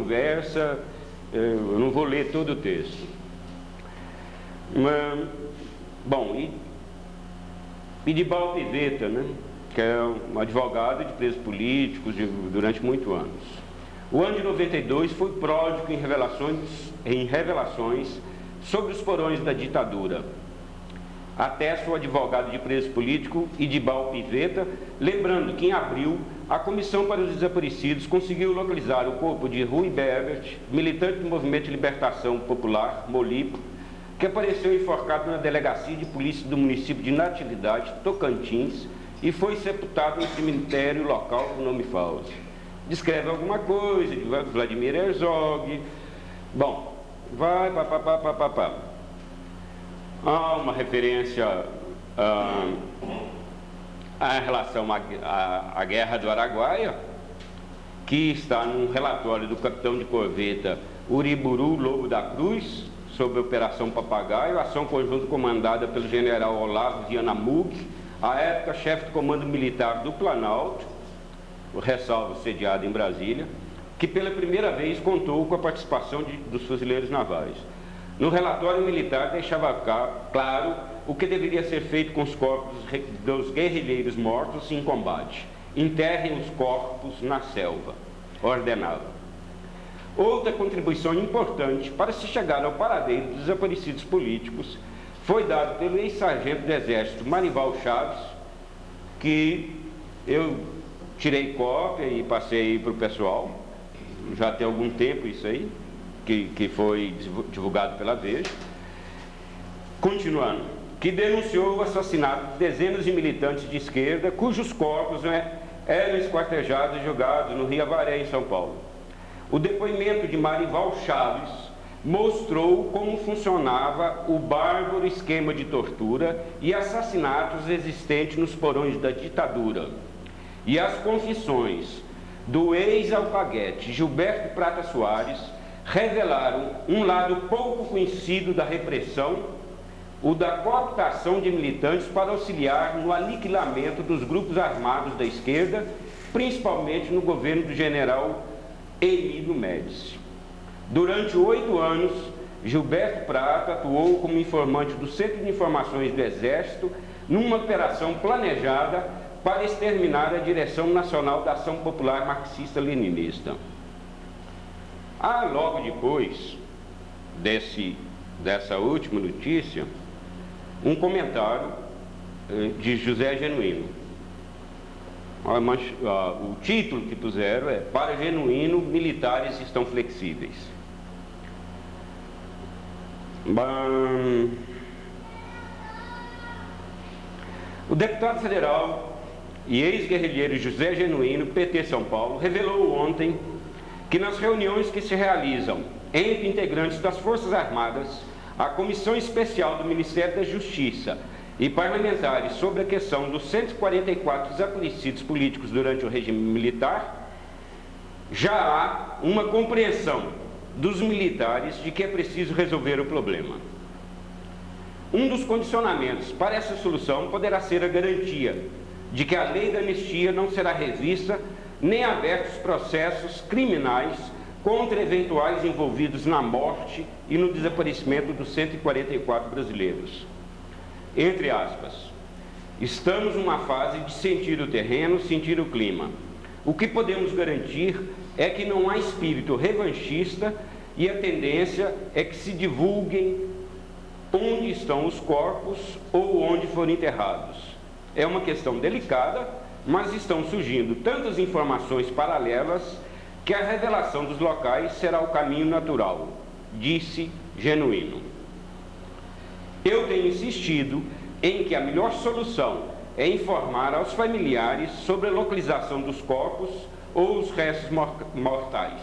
conversa, eu não vou ler todo o texto. Bom, Idibal Piveta, né, que é um advogado de presos políticos durante muitos anos. O ano de 92 foi pródigo em revelações sobre os porões da ditadura. Atesta o advogado de preso político Idibal Piveta, lembrando que em abril a Comissão para os Desaparecidos conseguiu localizar o corpo de Rui Berbert, militante do Movimento de Libertação Popular, Molipo, que apareceu enforcado na delegacia de polícia do município de Natividade, Tocantins, e foi sepultado no cemitério local com nome falso. Descreve alguma coisa de Vladimir Herzog. Bom, vai, papapá. Há uma referência à relação à Guerra do Araguaia, que está num relatório do capitão de corveta Uriburu Lobo da Cruz, sobre a Operação Papagaio, ação conjunta comandada pelo general Olavo Viana Mug, à época chefe do Comando Militar do Planalto, ressalvo sediado em Brasília, que pela primeira vez contou com a participação dos fuzileiros navais. No relatório militar deixava claro o que deveria ser feito com os corpos dos guerrilheiros mortos em combate. Enterrem os corpos na selva, ordenava. Outra contribuição importante para se chegar ao paradeiro dos desaparecidos políticos foi dada pelo ex-sargento do Exército Marival Chaves, que eu tirei cópia e passei para o pessoal, já tem algum tempo isso aí, que foi divulgado pela Veja. Continuando, que denunciou o assassinato de dezenas de militantes de esquerda, cujos corpos eram esquartejados e jogados no Rio Avaré, em São Paulo. O depoimento de Marival Chaves mostrou como funcionava o bárbaro esquema de tortura e assassinatos existente nos porões da ditadura. E as confissões do ex-alfaguete Gilberto Prata Soares revelaram um lado pouco conhecido da repressão, o da cooptação de militantes para auxiliar no aniquilamento dos grupos armados da esquerda, principalmente no governo do general Emílio Médici. Durante 8 anos, Gilberto Prata atuou como informante do Centro de Informações do Exército numa operação planejada para exterminar a Direção Nacional da Ação Popular Marxista-Leninista. Logo depois dessa última notícia, um comentário de José Genuíno. O título que puseram é: Para Genuíno, militares estão flexíveis. O deputado federal e ex-guerrilheiro José Genuíno, PT São Paulo, revelou ontem que nas reuniões que se realizam entre integrantes das Forças Armadas, a Comissão Especial do Ministério da Justiça e parlamentares sobre a questão dos 144 desaparecidos políticos durante o regime militar, já há uma compreensão dos militares de que é preciso resolver o problema. Um dos condicionamentos para essa solução poderá ser a garantia de que a lei da anistia não será revista nem abertos processos criminais contra eventuais envolvidos na morte e no desaparecimento dos 144 brasileiros. Entre aspas, estamos numa fase de sentir o terreno, sentir o clima. O que podemos garantir é que não há espírito revanchista e a tendência é que se divulguem onde estão os corpos ou onde foram enterrados. É uma questão delicada, mas estão surgindo tantas informações paralelas que a revelação dos locais será o caminho natural, disse Genuíno. Eu tenho insistido em que a melhor solução é informar aos familiares sobre a localização dos corpos ou os restos mortais.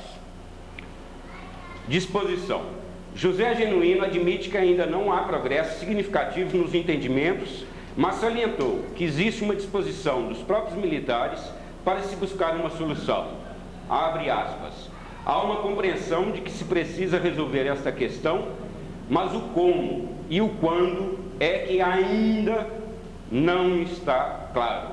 Disposição. José Genuíno admite que ainda não há progressos significativos nos entendimentos, mas salientou que existe uma disposição dos próprios militares para se buscar uma solução. Abre aspas. Há uma compreensão de que se precisa resolver esta questão, mas o como e o quando é que ainda não está claro.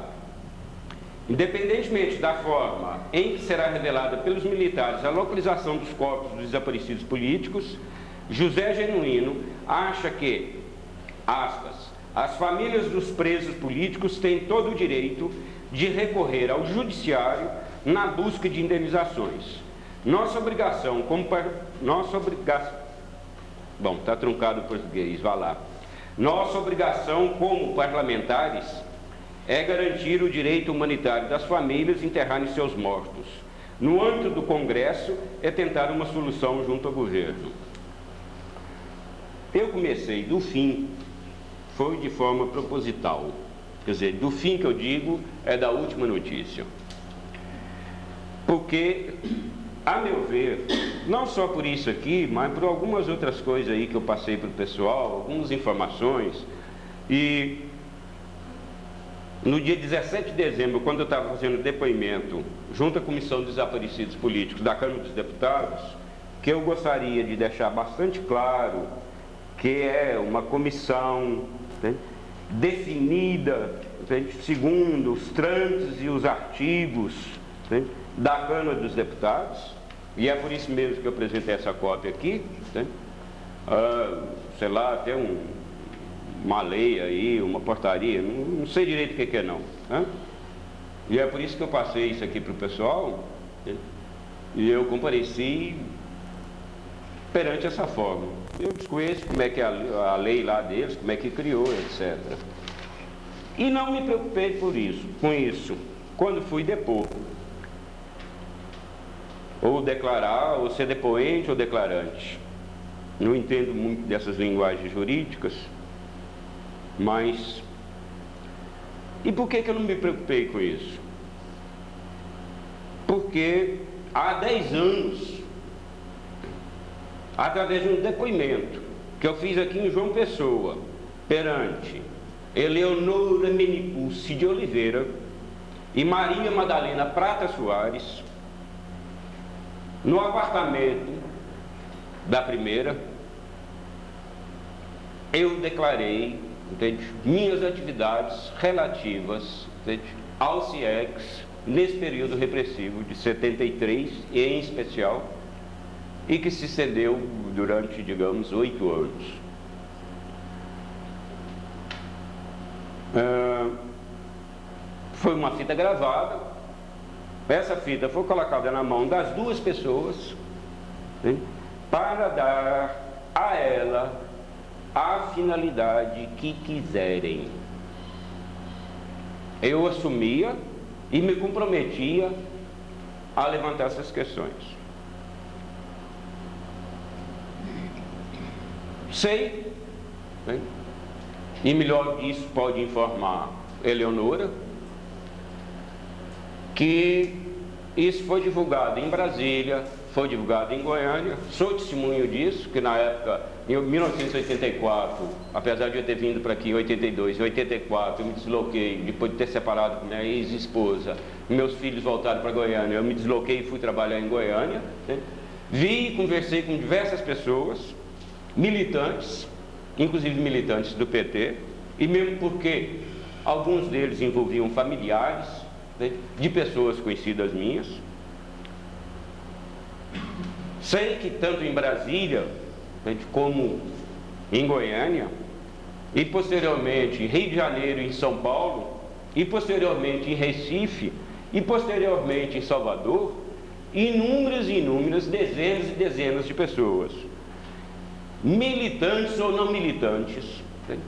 Independentemente da forma em que será revelada pelos militares a localização dos corpos dos desaparecidos políticos, José Genuíno acha que, aspas, as famílias dos presos políticos têm todo o direito de recorrer ao judiciário na busca de indenizações. Nossa obrigação como Bom, está truncado o português, vá lá. Nossa obrigação como parlamentares é garantir o direito humanitário das famílias enterrarem seus mortos. No âmbito do Congresso, é tentar uma solução junto ao governo. Eu comecei do fim, foi de forma proposital. Quer dizer, do fim que eu digo é da última notícia. Porque, a meu ver, não só por isso aqui, mas por algumas outras coisas aí que eu passei para o pessoal, algumas informações, e no dia 17 de dezembro, quando eu estava fazendo depoimento junto à Comissão de Desaparecidos Políticos da Câmara dos Deputados, que eu gostaria de deixar bastante claro que é uma comissão, né, definida, né, segundo os trâmites e os artigos, né, da Câmara dos Deputados, e é por isso mesmo que eu apresentei essa cópia aqui, né, sei lá, até uma lei aí, uma portaria, não sei direito o que é não, né? E é por isso que eu passei isso aqui para o pessoal, né? E eu compareci perante essa forma. Eu desconheço como é que é a lei lá deles, como é que criou, etc. E não me preocupei com isso, quando fui depor, ou declarar, ou ser depoente ou declarante. Não entendo muito dessas linguagens jurídicas, mas... E por que eu não me preocupei com isso? Porque há 10 anos, através de um depoimento que eu fiz aqui em João Pessoa, perante Eleonora Menicucci de Oliveira e Maria Madalena Prata Soares, no apartamento da primeira, eu declarei, entende, minhas atividades relativas, entende, ao CIEX nesse período repressivo de 73, e em especial, e que se estendeu durante, digamos, 8 anos. Foi uma fita gravada. Essa fita foi colocada na mão das duas pessoas, né, para dar a ela a finalidade que quiserem. Eu assumia e me comprometia a levantar essas questões. Sei, né, e melhor disso pode informar Eleonora, que isso foi divulgado em Brasília, foi divulgado em Goiânia. Sou testemunho disso, que na época, em 1984, apesar de eu ter vindo para aqui em 82, em 84 eu me desloquei, depois de ter separado com minha ex-esposa, meus filhos voltaram para Goiânia, eu me desloquei e fui trabalhar em Goiânia, né? Vi e conversei com diversas pessoas, militantes, inclusive militantes do PT, e mesmo porque alguns deles envolviam familiares, né, de pessoas conhecidas minhas. Sei que tanto em Brasília, né, como em Goiânia, e posteriormente em Rio de Janeiro e em São Paulo, e posteriormente em Recife, e posteriormente em Salvador, inúmeras e inúmeras, dezenas e dezenas de pessoas, militantes ou não militantes, né,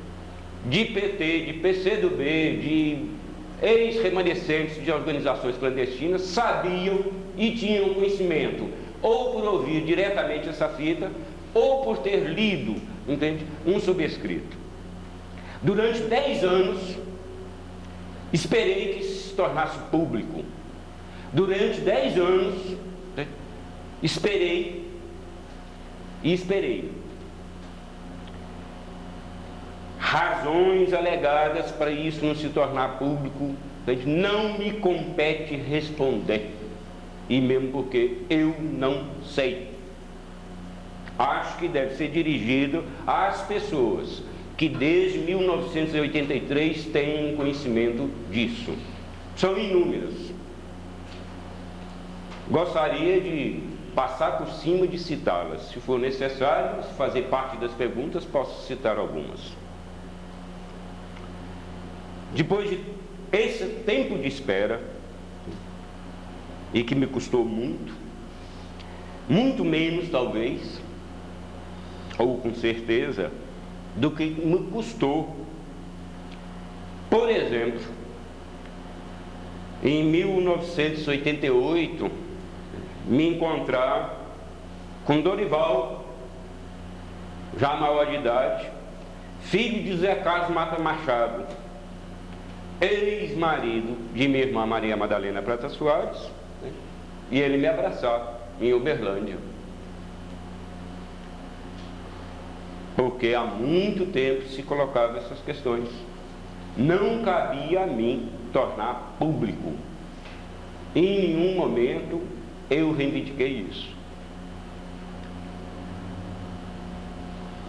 de PT, de PCdoB, de ex-remanescentes de organizações clandestinas, sabiam e tinham conhecimento, ou por ouvir diretamente essa fita, ou por ter lido, entende, um subscrito. Durante 10 anos, esperei que isso se tornasse público. Durante 10 anos, né, esperei e esperei. Razões alegadas para isso não se tornar público, não me compete responder, e mesmo porque eu não sei. Acho que deve ser dirigido às pessoas que desde 1983 têm conhecimento disso. São inúmeras. Gostaria de passar por cima de citá-las. Se for necessário fazer parte das perguntas, posso citar algumas. Depois de esse tempo de espera, e que me custou muito, muito menos talvez, ou com certeza, do que me custou, por exemplo, em 1988, me encontrar com Dorival, já maior de idade, filho de Zé Carlos Mata Machado, ex-marido de minha irmã Maria Madalena Prata Soares, né? E ele me abraçar em Uberlândia. Porque há muito tempo se colocava essas questões. Não cabia a mim tornar público. Em nenhum momento eu reivindiquei isso.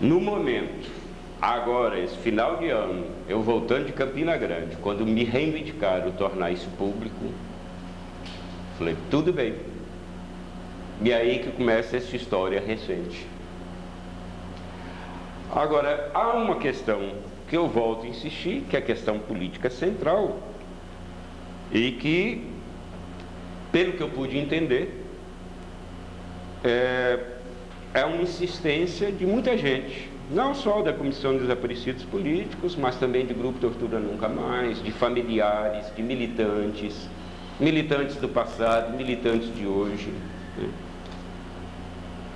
No momento, agora, esse final de ano, eu voltando de Campina Grande, quando me reivindicaram tornar isso público, falei, tudo bem. E aí que começa essa história recente. Agora, há uma questão que eu volto a insistir, que é a questão política central, e que, pelo que eu pude entender, é uma insistência de muita gente, não só da Comissão de Desaparecidos Políticos, mas também do Grupo Tortura Nunca Mais, de familiares, de militantes, militantes do passado, militantes de hoje.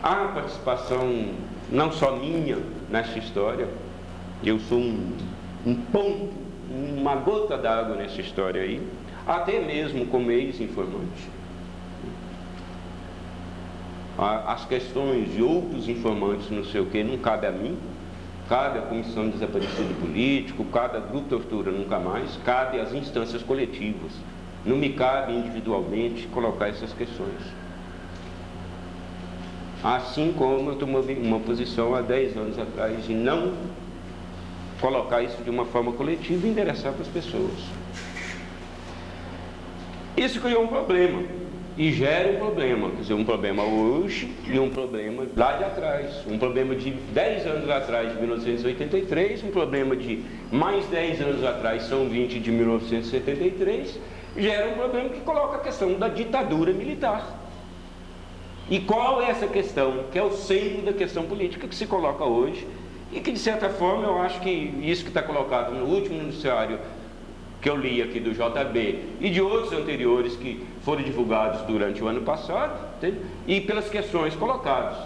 Há participação não só minha nessa história, eu sou um ponto, uma gota d'água nessa história aí, até mesmo como ex-informante. As questões de outros informantes, não sei o que, não cabe a mim, cabe à Comissão de Desaparecido Político, cabe ao Grupo Tortura Nunca Mais, cabe às instâncias coletivas. Não me cabe individualmente colocar essas questões. Assim como eu tomei uma posição há 10 anos atrás de não colocar isso de uma forma coletiva e endereçar para as pessoas. Isso criou um problema. E gera um problema, quer dizer, um problema hoje e um problema lá de atrás. Um problema de 10 anos atrás, de 1983, um problema de mais 10 anos atrás, são 20 de 1973, gera um problema que coloca a questão da ditadura militar. E qual é essa questão, que é o centro da questão política que se coloca hoje, e que, de certa forma, eu acho que isso que está colocado no último noticiário que eu li aqui do JB e de outros anteriores que foram divulgados durante o ano passado, entende? E pelas questões colocadas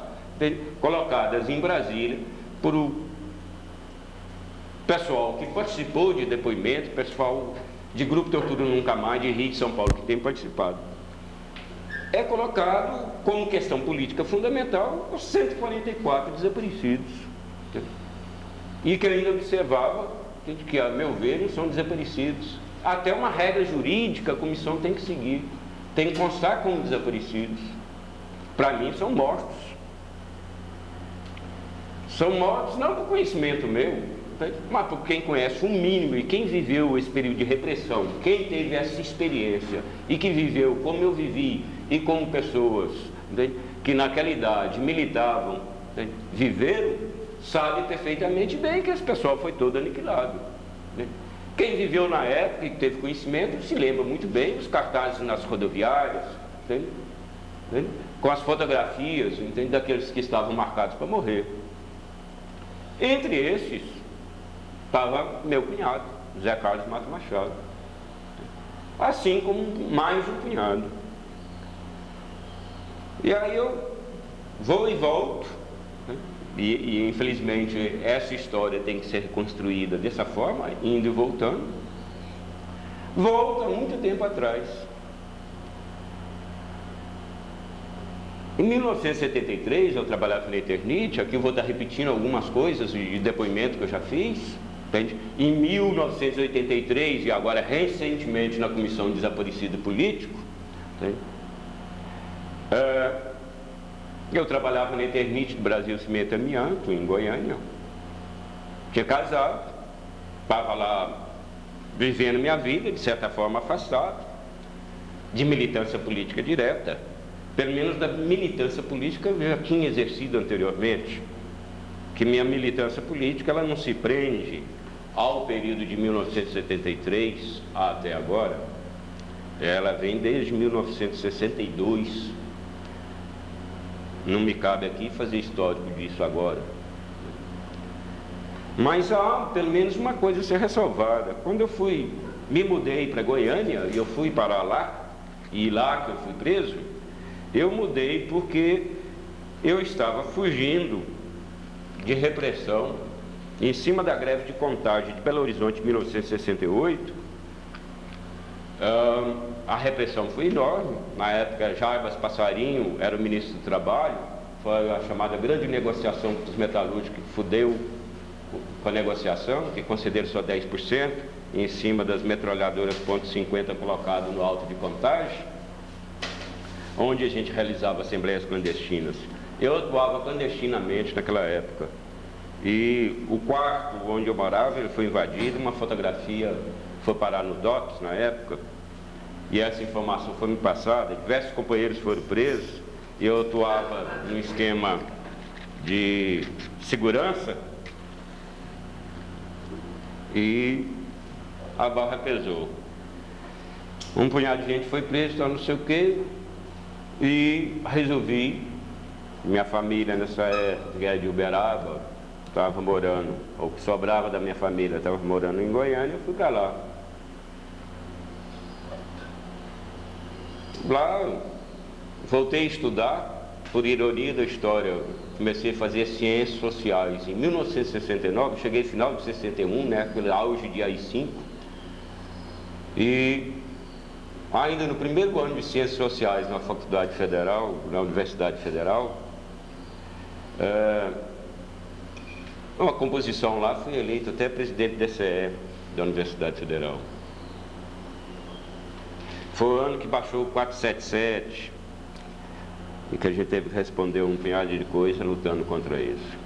em Brasília por o pessoal que participou de depoimento, pessoal de Grupo Tortura Nunca Mais, de Rio de São Paulo, que tem participado. É colocado como questão política fundamental os 144 desaparecidos. Entende? E que ainda observava que, a meu ver, não são desaparecidos. Até uma regra jurídica a comissão tem que seguir. Tem que constar como desaparecidos. Para mim, são mortos. São mortos não por conhecimento meu, mas por quem conhece o mínimo e quem viveu esse período de repressão, quem teve essa experiência e que viveu como eu vivi e como pessoas, entende? Que naquela idade militavam, entende? Viveram, sabe perfeitamente bem que esse pessoal foi todo aniquilado, né? Quem viveu na época e teve conhecimento se lembra muito bem dos cartazes nas rodoviárias, entende? Entende? Com as fotografias, entende? Daqueles que estavam marcados para morrer. Entre esses estava meu cunhado, Zé Carlos Mata Machado, assim como mais um cunhado. E aí eu vou e volto, né? E infelizmente essa história tem que ser reconstruída dessa forma, indo e voltando. Volta muito tempo atrás. Em 1973 eu trabalhava na Eternit, aqui eu vou estar repetindo algumas coisas de depoimento que eu já fiz, entende? Em 1983 e agora recentemente na Comissão de Desaparecido Político, entende? Eu trabalhava na Eternit do Brasil Cimento Amianto, em Goiânia. Tinha casado, estava lá vivendo minha vida, de certa forma, afastado de militância política direta. Pelo menos da militância política eu já tinha exercido anteriormente, que minha militância política ela não se prende ao período de 1973 até agora, ela vem desde 1962. Não me cabe aqui fazer histórico disso agora. Mas há pelo menos uma coisa a ser ressalvada. Quando eu me mudei para Goiânia, e eu fui para lá, e lá que eu fui preso, eu mudei porque eu estava fugindo de repressão em cima da greve de Contagem de Belo Horizonte em 1968. A repressão foi enorme. Na época, Jarbas Passarinho era o ministro do Trabalho. Foi a chamada grande negociação dos metalúrgicos, que fudeu com a negociação, que concederam só 10%, em cima das metralhadoras .50 colocado no Alto de Contagem, onde a gente realizava assembleias clandestinas. Eu atuava clandestinamente naquela época. E o quarto onde eu morava, ele foi invadido, uma fotografia foi parar no DOPS na época, e essa informação foi me passada, diversos companheiros foram presos, e eu atuava no esquema de segurança, e a barra pesou. Um punhado de gente foi preso, não sei o quê, e resolvi, minha família nessa época de Uberaba, estava morando, ou que sobrava da minha família, estava morando em Goiânia, eu fui para lá. Lá, voltei a estudar, por ironia da história, comecei a fazer ciências sociais. Em 1969, cheguei no final de 61, né, aquele auge de AI-5, e ainda no primeiro ano de ciências sociais na Faculdade Federal, na Universidade Federal, uma composição lá, fui eleito até presidente do DCE da Universidade Federal. Foi o ano que baixou o 477 e que a gente teve que responder um punhado de coisa lutando contra isso.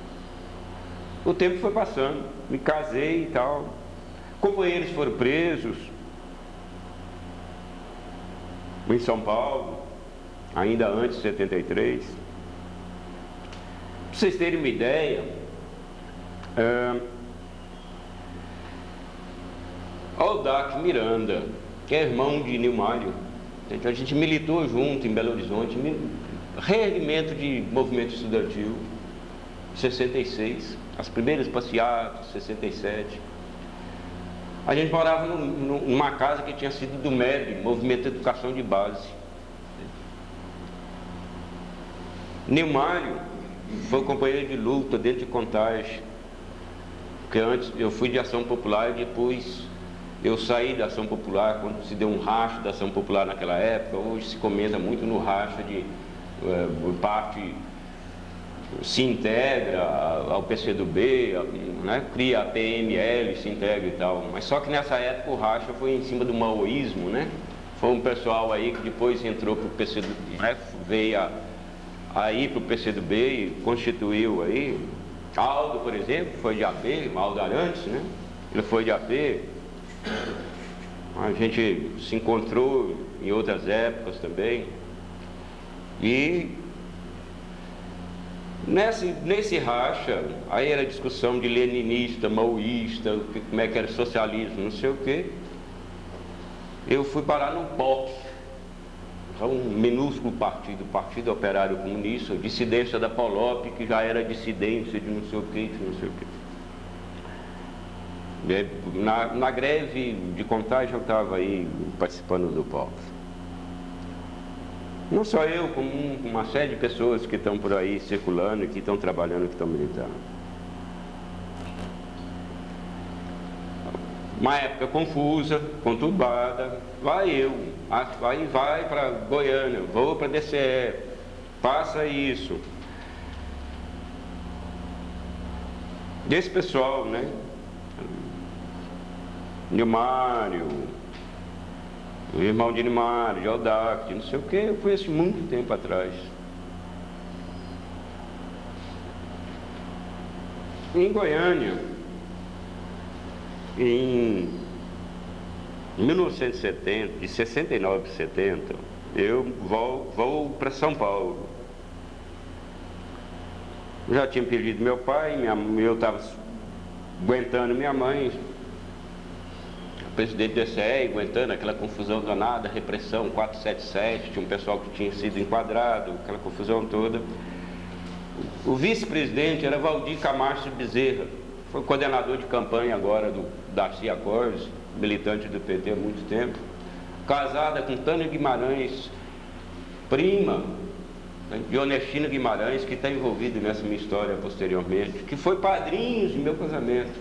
O tempo foi passando, me casei e tal, companheiros foram presos em São Paulo, ainda antes de 73. Para vocês terem uma ideia, Aldac Miranda, que é irmão de Nilmário, a gente militou junto em Belo Horizonte, reerguimento de movimento estudantil, 66, as primeiras passeatas, 67. A gente morava numa casa que tinha sido do MEB, Movimento de Educação de Base. Nilmário foi companheiro de luta dentro de Contagem, porque antes eu fui de Ação Popular e depois eu saí da Ação Popular, quando se deu um racha da Ação Popular naquela época. Hoje se comenta muito no racha de parte se integra ao PCdoB, né, cria a PML, se integra e tal. Mas só que nessa época o racha foi em cima do maoísmo, né? Foi um pessoal aí que depois entrou para o PCdoB, né, veio aí para o PCdoB e constituiu aí. Aldo, por exemplo, foi de AP, Aldo Arantes, né? Ele foi de AP. A gente se encontrou em outras épocas também. E nesse racha, aí era discussão de leninista, maoísta, como é que era socialismo, não sei o quê. Eu fui parar no POC, um minúsculo partido, Partido Operário Comunista, dissidência da POLOP, que já era dissidência de não sei o quê, de não sei o quê. Na greve de Contagem eu estava aí participando do POC. Não só eu, como uma série de pessoas que estão por aí circulando, que estão trabalhando, que estão militando. Uma época confusa, conturbada, vai para Goiânia, vou para DCE, passa isso. Desse pessoal, né? Nilmário, o irmão de Nilmário, de Aldac, de não sei o que, eu conheço muito tempo atrás. Em Goiânia, em Em 1970, de 69 a 70, eu vou para São Paulo. Já tinha perdido meu pai, eu estava aguentando minha mãe, o presidente do ECE, aguentando aquela confusão danada, repressão 477, tinha um pessoal que tinha sido enquadrado, aquela confusão toda. O vice-presidente era Valdir Camacho Bezerra, foi coordenador de campanha agora do Darcy Accords, militante do PT há muito tempo, casada com Tânia Guimarães, prima de Ernestina Guimarães, que está envolvido nessa minha história posteriormente, que foi padrinhos de meu casamento,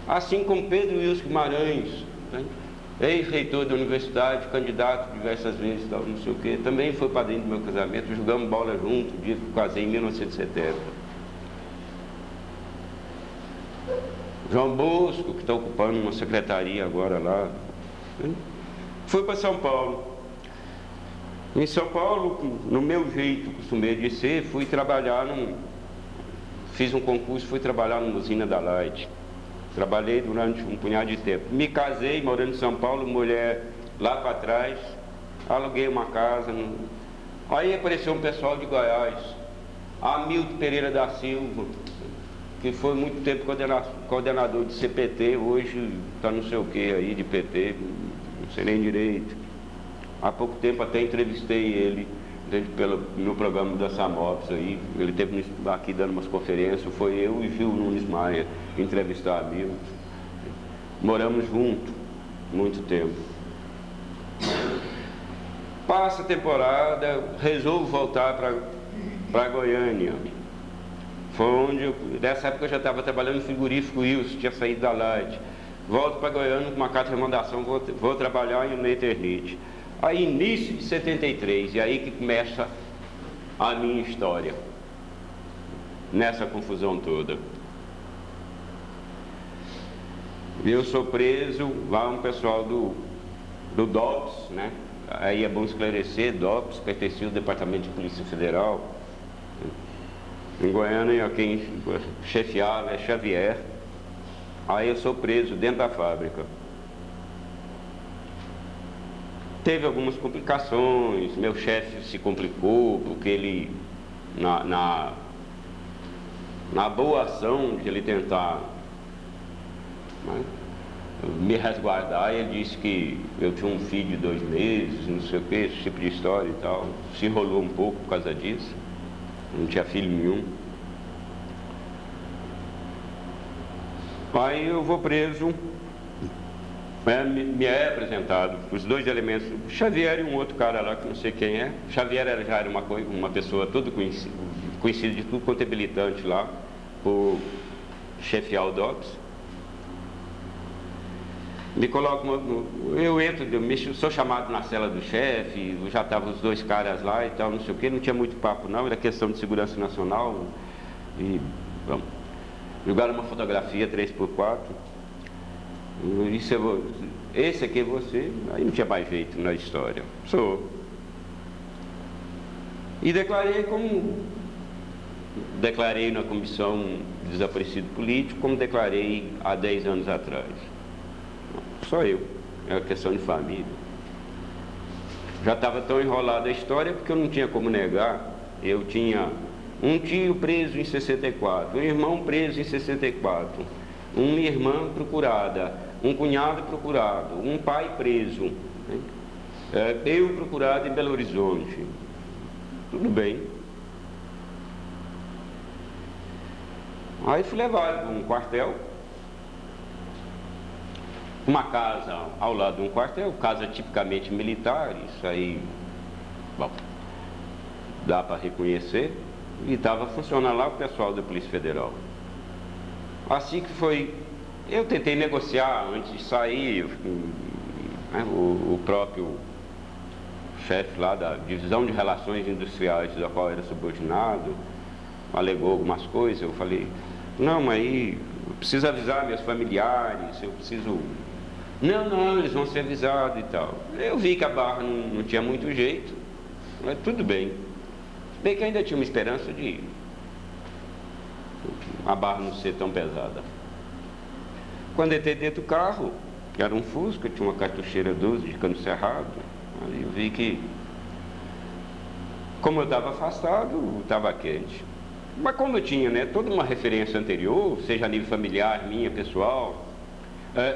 assim como Pedro Wilson Guimarães, né? Ex-reitor da universidade, candidato diversas vezes, tal, não sei o quê, também foi padrinho do meu casamento, jogamos bola junto, o dia que eu casei em 1970. João Bosco, que está ocupando uma secretaria agora lá, né? Fui para São Paulo. Em São Paulo, no meu jeito costumeiro de ser, fui trabalhar fiz um concurso, fui trabalhar numa usina da Light. Trabalhei durante um punhado de tempo. Me casei, morando em São Paulo, mulher lá para trás, aluguei uma casa. Aí apareceu um pessoal de Goiás, Hamilton Pereira da Silva, que foi muito tempo coordenador de CPT, hoje está não sei o que aí de PT, não sei nem direito. Há pouco tempo até entrevistei ele no programa da Samops aí, ele esteve aqui dando umas conferências, foi eu e Gil Nunes Maia entrevistar a Milton. Moramos juntos, muito tempo. Passa a temporada, resolvo voltar para Goiânia. Foi onde, nessa época eu já estava trabalhando no frigorífico Wilson, tinha saído da Light. Volto para Goiânia com uma carta de recomendação, vou trabalhar em Metternich. Aí, início de 73, e aí que começa a minha história, nessa confusão toda. Eu sou preso, lá um pessoal do DOPS, né? Aí é bom esclarecer, DOPS pertencia ao Departamento de Polícia Federal. Em Goiânia, quem chefiava é Xavier. Aí eu sou preso dentro da fábrica. Teve algumas complicações, meu chefe se complicou, porque ele, na boa ação de ele tentar, né, me resguardar, ele disse que eu tinha um filho de 2 meses, não sei o que, esse tipo de história e tal. Se enrolou um pouco por causa disso, não tinha filho nenhum. Aí eu vou preso. Me é apresentado os 2 elementos, Xavier e um outro cara lá que não sei quem é. Xavier já era uma pessoa toda conhecida de tudo quanto é militante lá, por chefiar o DOPS. Me coloco, eu entro, sou chamado na cela do chefe, já estavam os 2 caras lá e tal, não sei o que, não tinha muito papo não, era questão de segurança nacional. E vamos, jogaram uma fotografia 3x4. Esse aqui é você, aí não tinha mais jeito na história. Sou. E declarei na comissão de desaparecido político, como declarei há 10 anos atrás. Só eu, é uma questão de família. Já estava tão enrolada a história porque eu não tinha como negar. Eu tinha um tio preso em 64, um irmão preso em 64, uma irmã procurada, um cunhado procurado, um pai preso, né? Eu procurado em Belo Horizonte. Tudo bem. Aí fui levado para um quartel, uma casa ao lado de um quartel, casa tipicamente militar, isso aí, bom, dá para reconhecer, e estava funcionando lá o pessoal da Polícia Federal. Assim que foi, eu tentei negociar antes de sair, né, o próprio chefe lá da Divisão de Relações Industriais, da qual era subordinado, alegou algumas coisas. Eu falei, não, aí eu preciso avisar meus familiares, eu preciso... Não, eles vão ser avisados e tal. Eu vi que a barra não tinha muito jeito, mas tudo bem. Bem que ainda tinha uma esperança de a barra não ser tão pesada. Quando entrei dentro do carro, Era um Fusca, tinha uma cartucheira 12 de cano cerrado. Aí eu vi que, como eu estava afastado, estava quente. Mas como eu tinha, né, toda uma referência anterior, seja a nível familiar, minha, pessoal,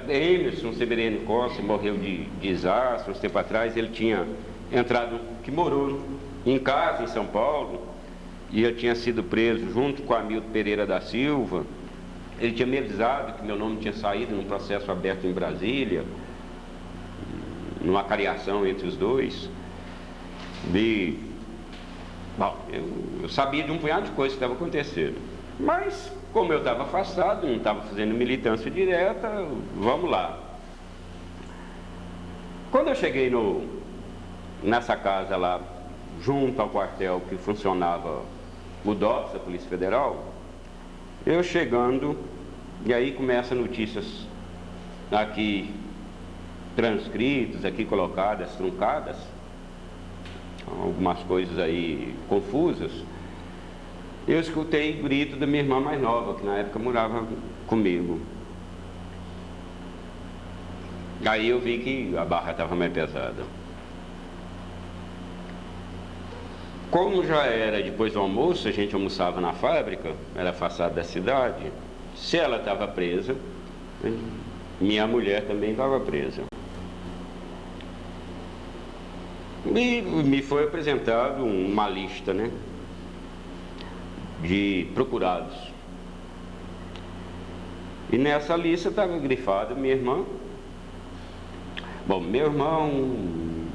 Emerson Severino Costa morreu de desastre, uns tempo atrás, ele tinha entrado, que morou em casa em São Paulo, e eu tinha sido preso junto com Hamilton Pereira da Silva. Ele tinha me avisado que meu nome tinha saído num processo aberto em Brasília, numa cariação entre os dois. Bom, eu sabia de um punhado de coisas que estava acontecendo, mas como eu estava afastado, não estava fazendo militância direta, vamos lá. Quando eu cheguei nessa casa lá, junto ao quartel que funcionava o DOPS, a Polícia Federal, eu chegando, e aí começam notícias aqui transcritas, aqui colocadas, truncadas, algumas coisas aí confusas. Eu escutei o grito da minha irmã mais nova, que na época morava comigo. Aí eu vi que a barra estava mais pesada. Como já era depois do almoço, a gente almoçava na fábrica, era afastado da cidade. Se ela estava presa, minha mulher também estava presa. E me foi apresentado uma lista, né, de procurados. E nessa lista estava grifada minha irmã. Bom, meu irmão,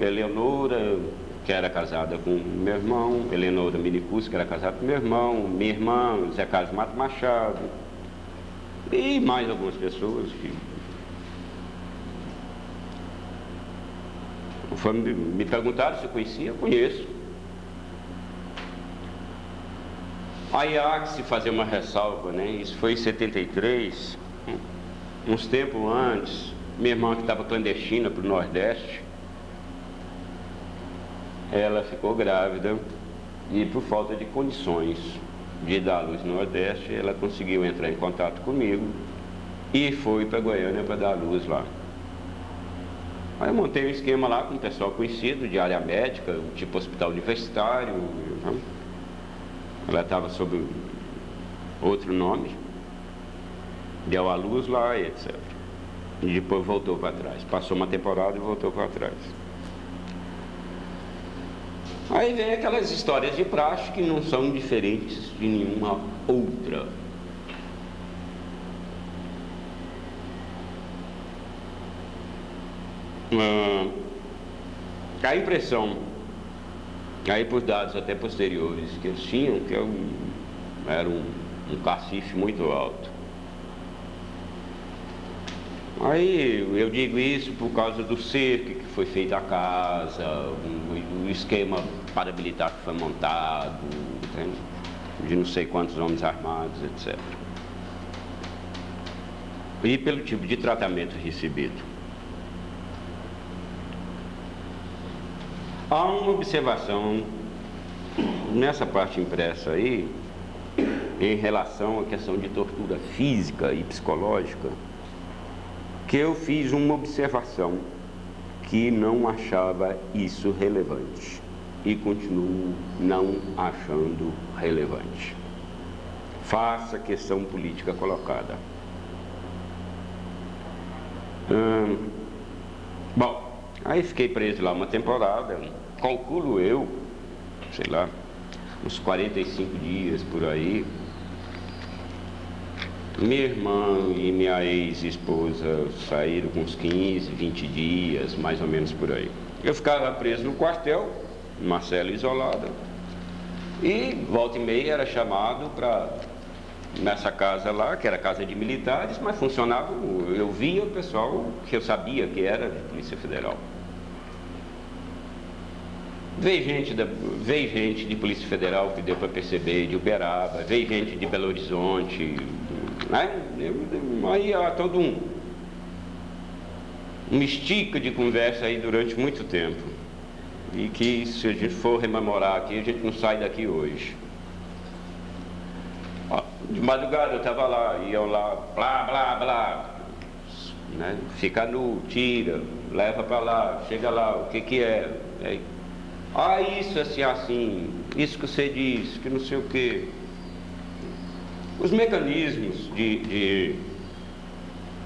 Eleonora, que era casada com meu irmão, Eleonora Minicus, que era casada com meu irmão, minha irmã, Zé Carlos Mato Machado, e mais algumas pessoas que me perguntaram se eu conhecia. Eu conheço. Aí há que se fazer uma ressalva, né? Isso foi em 73, uns tempos antes. Minha irmã, que estava clandestina para o Nordeste, ela ficou grávida e, por falta de condições de dar à luz no Nordeste, ela conseguiu entrar em contato comigo e foi para Goiânia para dar à luz lá. Aí eu montei um esquema lá com um pessoal conhecido de área médica, tipo hospital universitário. Ela estava sob outro nome, deu à luz lá e etc. E depois voltou para trás. Passou uma temporada e voltou para trás. Aí vem aquelas histórias de praxe que não são diferentes de nenhuma outra. A impressão, aí por dados até posteriores que eles tinham, que eu era um cacife muito alto. Aí eu digo isso por causa do cerco que foi feito à casa, o esquema paramilitar que foi montado, entende? De não sei quantos homens armados, etc. E pelo tipo de tratamento recebido. Há uma observação nessa parte impressa aí, em relação à questão de tortura física e psicológica, que eu fiz uma observação que não achava isso relevante e continuo não achando relevante. Faça a questão política colocada. Bom, aí fiquei preso lá uma temporada, calculo eu, sei lá, uns 45 dias por aí. Minha irmã e minha ex-esposa saíram com uns 15, 20 dias, mais ou menos por aí. Eu ficava preso no quartel, numa cela isolada, e volta e meia era chamado para, nessa casa lá, que era casa de militares, mas funcionava, eu via o pessoal que eu sabia que era de Polícia Federal. Veio gente de Polícia Federal que deu para perceber, de Uberaba, veio gente de Belo Horizonte, né? Aí há todo uma estica de conversa aí durante muito tempo. E que, se a gente for rememorar aqui, a gente não sai daqui hoje. De madrugada eu estava lá, iam lá, blá, blá, blá, né? Fica nu, tira, leva para lá, chega lá, o que é? Isso assim, isso que você diz, que não sei o quê. Os mecanismos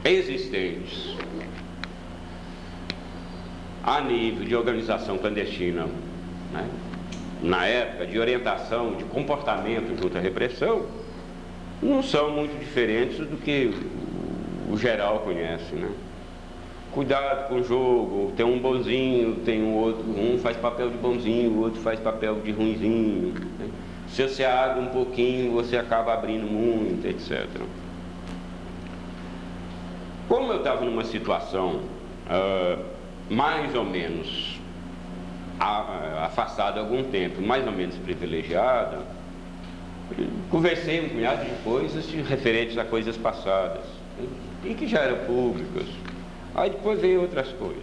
existentes a nível de organização clandestina, né? Na época de orientação, de comportamento junto à repressão, não são muito diferentes do que o geral conhece, né? Cuidado com o jogo, tem um bonzinho, tem um outro, um faz papel de bonzinho, o outro faz papel de ruinzinho, né? Se você abre um pouquinho, você acaba abrindo muito, etc. Como eu estava numa situação mais ou menos afastada há algum tempo, mais ou menos privilegiada, conversei um punhado de coisas referentes a coisas passadas, né? E que já eram públicas. Aí depois veio outras coisas.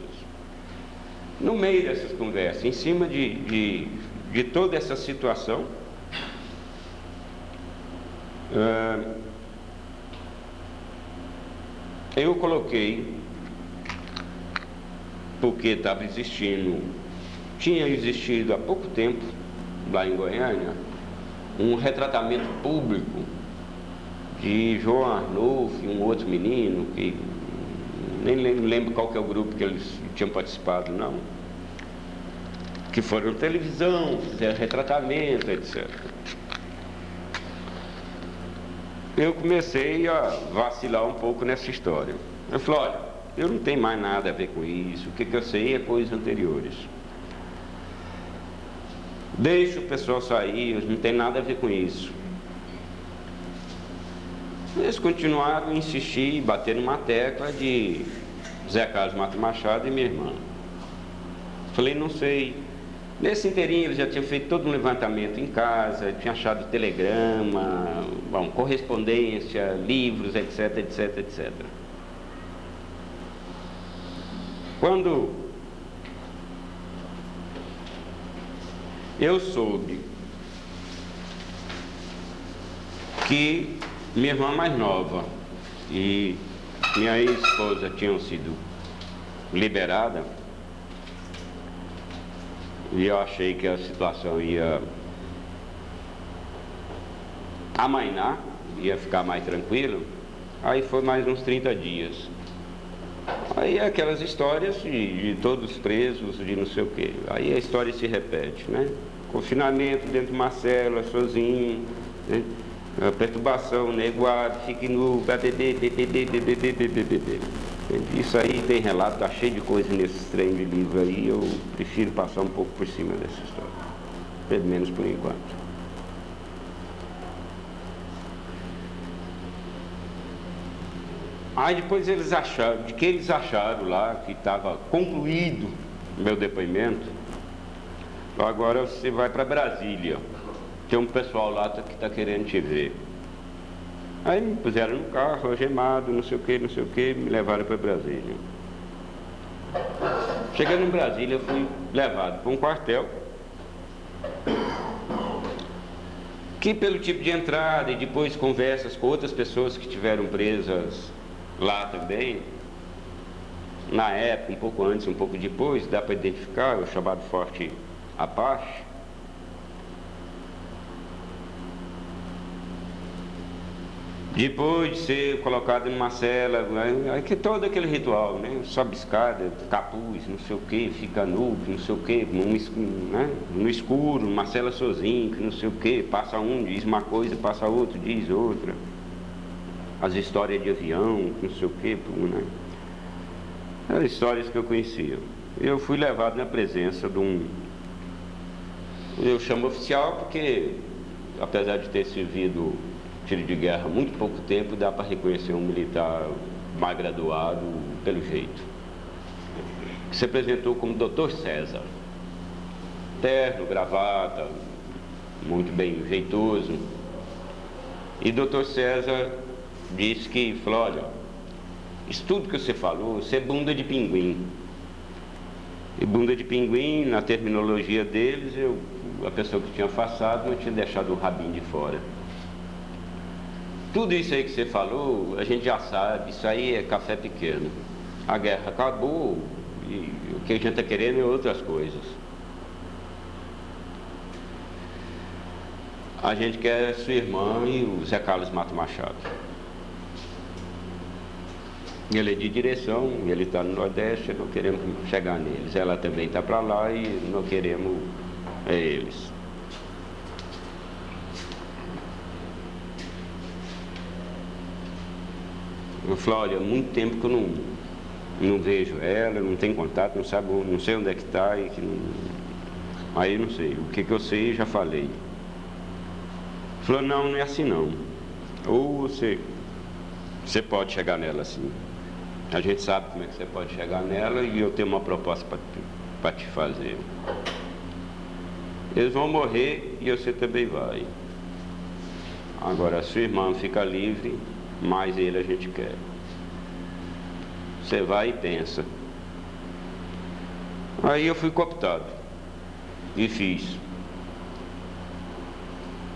No meio dessas conversas, em cima de toda essa situação, eu coloquei, porque estava existindo, tinha existido há pouco tempo, lá em Goiânia, um retratamento público de João Arnulfo e um outro menino, que nem lembro qual que é o grupo que eles tinham participado, não, que foram na televisão, fizeram retratamento, etc. Eu comecei a vacilar um pouco nessa história. Eu falei, olha, eu não tenho mais nada a ver com isso, o que eu sei é coisas anteriores. Deixa o pessoal sair, não tem nada a ver com isso. Eles continuaram a insistir, bater numa tecla de Zé Carlos Mata Machado e minha irmã. Falei, não sei. Nesse inteirinho eles já tinham feito todo um levantamento em casa, tinham achado telegrama, correspondência, livros, etc, etc, etc. Quando eu soube que minha irmã mais nova e minha ex-esposa tinham sido liberadas, e eu achei que a situação ia amainar, ia ficar mais tranquilo, aí foi mais uns 30 dias. Aí aquelas histórias de todos presos, de não sei o quê. Aí a história se repete, né? Confinamento dentro de uma cela, sozinho, né? Perturbação, neguado, fique nu, isso aí tem relato, tá cheio de coisa nesses trem de livro aí, eu prefiro passar um pouco por cima dessa história, pelo menos por enquanto. Aí depois eles acharam lá que estava concluído o meu depoimento. Agora você vai para Brasília, tem um pessoal lá que está querendo te ver. Aí me puseram no carro, algemado, não sei o que, me levaram para Brasília. Chegando em Brasília, eu fui levado para um quartel, que pelo tipo de entrada e depois conversas com outras pessoas que tiveram presas lá também, na época, um pouco antes, um pouco depois, dá para identificar, o chamado Forte Apache. Depois de ser colocado numa cela, aí que todo aquele ritual, né? Sobe escada, capuz, não sei o que, fica nu, não sei o que, no escuro, numa cela sozinho, que não sei o que, passa um, diz uma coisa, passa outro, diz outra. As histórias de avião, não sei o que, né? As histórias que eu conhecia. Eu fui levado na presença de um... Eu chamo oficial porque, apesar de ter servido tiro de guerra há muito pouco tempo, dá para reconhecer um militar mais graduado pelo jeito. Se apresentou como Dr. César. Terno, gravata, muito bem jeitoso. E Dr. César disse que, falou, olha, isso tudo que você falou, você é bunda de pinguim. E bunda de pinguim, na terminologia deles, a pessoa que tinha afastado não tinha deixado o rabinho de fora. tudo isso aí que você falou, a gente já sabe, isso aí é café pequeno. A guerra acabou e o que a gente está querendo é outras coisas. A gente quer sua irmã e o Zé Carlos Mato Machado. Ele é de direção, ele está no Nordeste, não queremos chegar neles. Ela também está para lá e não queremos eles. Eu falo, olha, há muito tempo que eu não vejo ela, não tenho contato, não sei onde é que está. Aí não sei, o que eu sei já falei. Falou, não é assim não. Ou você pode chegar nela assim. A gente sabe como é que você pode chegar nela e eu tenho uma proposta para te fazer. Eles vão morrer e você também vai. Agora a sua irmã fica livre, mas ele a gente quer. Você vai e pensa. Aí eu fui cooptado e fiz.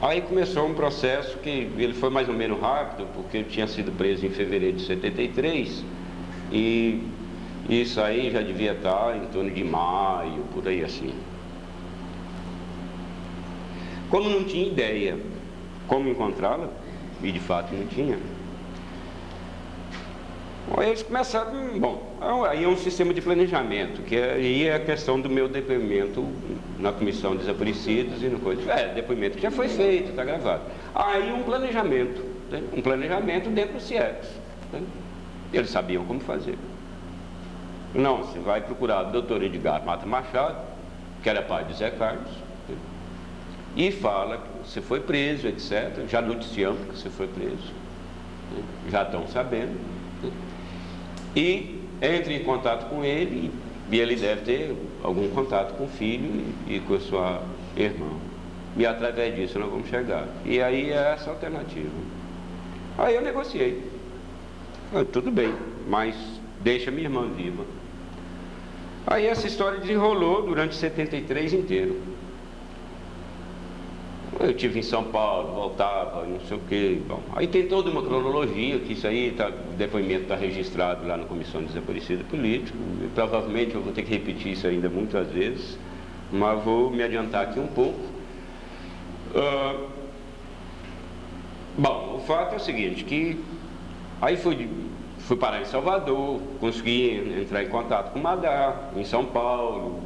Aí começou um processo que ele foi mais ou menos rápido, porque eu tinha sido preso em fevereiro de 73 e isso aí já devia estar em torno de maio, por aí assim. Como não tinha ideia como encontrá-la, e de fato não tinha, aí eles começaram, aí é um sistema de planejamento, que aí é a questão do meu depoimento na comissão de desaparecidos e no coisa. Depoimento que já foi feito, está gravado. Aí um planejamento dentro do CIEPS. Eles sabiam como fazer. Não, você vai procurar o doutor Edgar Mata Machado, que era pai de Zé Carlos, e fala que você foi preso, etc. Já noticiamos que você foi preso, já estão sabendo. E entre em contato com ele, e ele deve ter algum contato com o filho e com a sua irmã. E através disso nós vamos chegar. E aí é essa a alternativa. Aí eu negociei. Tudo bem, mas deixa minha irmã viva. Aí essa história desenrolou durante 73 inteiro. Eu estive em São Paulo, voltava, não sei o quê. Bom, aí tem toda uma cronologia, que isso aí, o depoimento está registrado lá na Comissão de Desaparecido Político. E provavelmente eu vou ter que repetir isso ainda muitas vezes, mas vou me adiantar aqui um pouco. Bom, o fato é o seguinte, que aí fui parar em Salvador, consegui entrar em contato com o Madar, em São Paulo,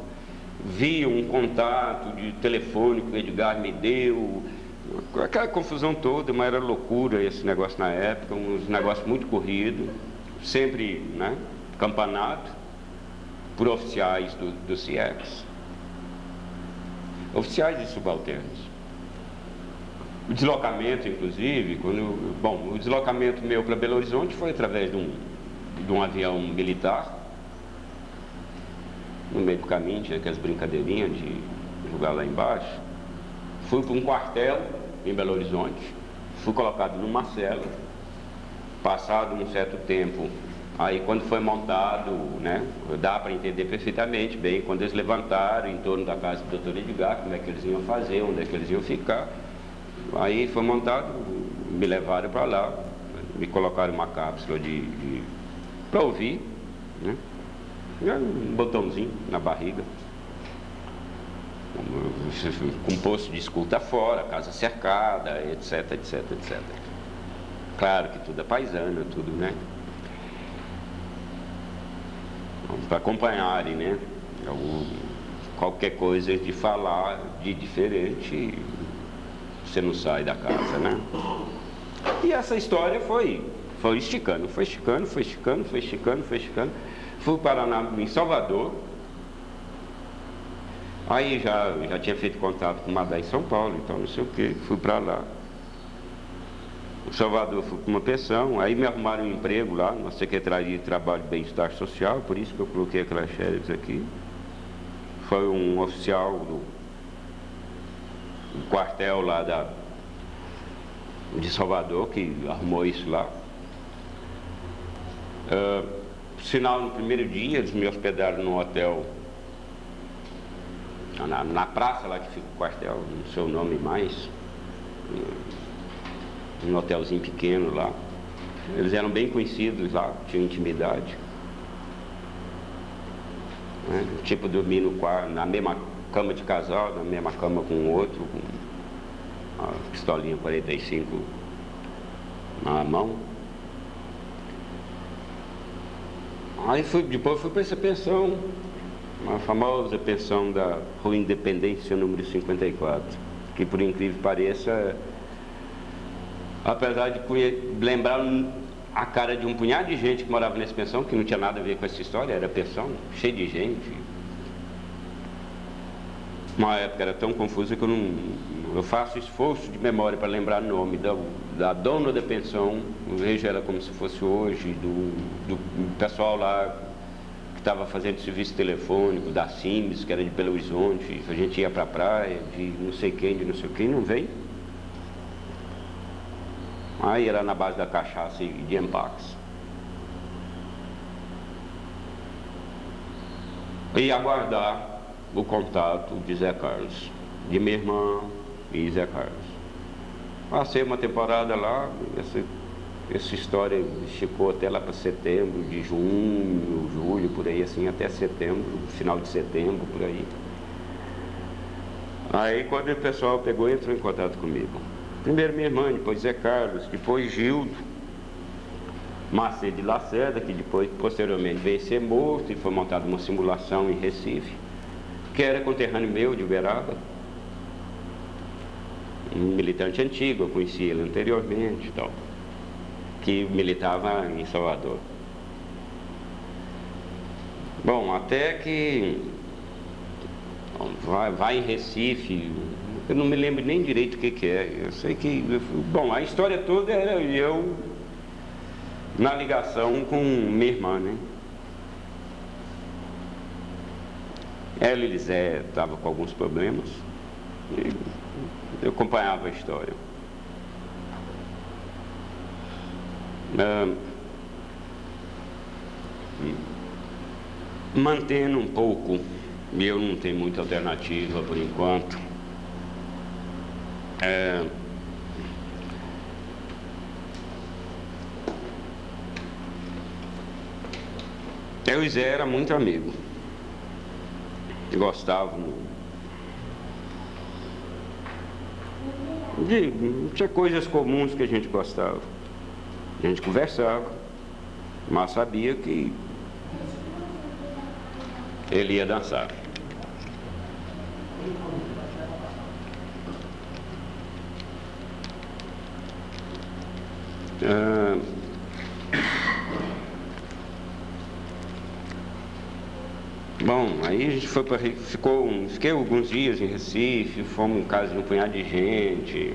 vi um contato de telefone que o Edgar me deu, aquela confusão toda, mas era loucura esse negócio na época, uns negócios muito corridos, sempre, né, campanado por oficiais do CIEPS, oficiais e subalternos. O deslocamento, inclusive, o deslocamento meu para Belo Horizonte foi através de um avião militar. No meio do caminho tinha aquelas brincadeirinhas de jogar lá embaixo. Fui para um quartel em Belo Horizonte, fui colocado numa cela. Passado um certo tempo, aí quando foi montado, né, dá para entender perfeitamente bem, quando eles levantaram em torno da casa do Dr. Edgar, como é que eles iam fazer, onde é que eles iam ficar. Aí foi montado, me levaram para lá, me colocaram uma cápsula para ouvir, né? Um botãozinho na barriga, com posto de escuta fora, casa cercada, etc, etc, etc. Claro que tudo é paisano, tudo, né? Para acompanharem, né? Qualquer coisa de falar de diferente, você não sai da casa, né? E essa história foi esticando. Fui parar em Salvador. Aí já tinha feito contato com o Madá em São Paulo, então não sei o que, fui para lá. Em Salvador fui para uma pensão, aí me arrumaram um emprego lá na Secretaria de Trabalho e Bem-Estar Social, por isso que eu coloquei aquelas xerox aqui. Foi um oficial do quartel lá de Salvador que arrumou isso lá. Sinal, no primeiro dia eles me hospedaram num hotel na praça lá que fica o quartel, não sei o nome mais, um hotelzinho pequeno lá. Eles eram bem conhecidos lá, tinham intimidade. Né? Tipo, dormir no quarto, na mesma cama de casal, na mesma cama com o outro, com a pistolinha 45 na mão. Aí depois fui para essa pensão, a famosa pensão da Rua Independência, número 54, que por incrível que pareça, apesar de lembrar a cara de um punhado de gente que morava nessa pensão, que não tinha nada a ver com essa história, era pensão, cheia de gente. Uma época era tão confusa que eu faço esforço de memória para lembrar o nome da dona da pensão, eu vejo ela como se fosse hoje, do pessoal lá que estava fazendo serviço telefônico, da Sims, que era de Belo Horizonte, a gente ia para a praia, de não sei quem, não veio. Aí era na base da cachaça e de empaques. E aguardar o contato de Zé Carlos, de minha irmã e Zé Carlos. Passei uma temporada lá, essa história ficou até lá para setembro, de junho, julho, por aí assim, até setembro, final de setembro, por aí. Aí quando o pessoal pegou e entrou em contato comigo. Primeiro minha irmã, depois Zé Carlos, depois Gildo Macedo de Lacerda, que depois, posteriormente, veio ser morto e foi montada uma simulação em Recife, que era conterrâneo meu de Uberaba, um militante antigo, eu conheci ele anteriormente e tal, que militava em Salvador. Bom, até que vai em Recife, eu não me lembro nem direito o que é. Eu sei que, bom, a história toda era eu na ligação com minha irmã, né? Ela e Zé estavam com alguns problemas e eu acompanhava a história. Mantendo um pouco, e eu não tenho muita alternativa por enquanto, eu e Zé era muito amigo, gostavam tinha coisas comuns que a gente gostava, a gente conversava, mas sabia que ele ia dançar. Bom, aí a gente foi para fiquei alguns dias em Recife, fomos em casa de um punhado de gente,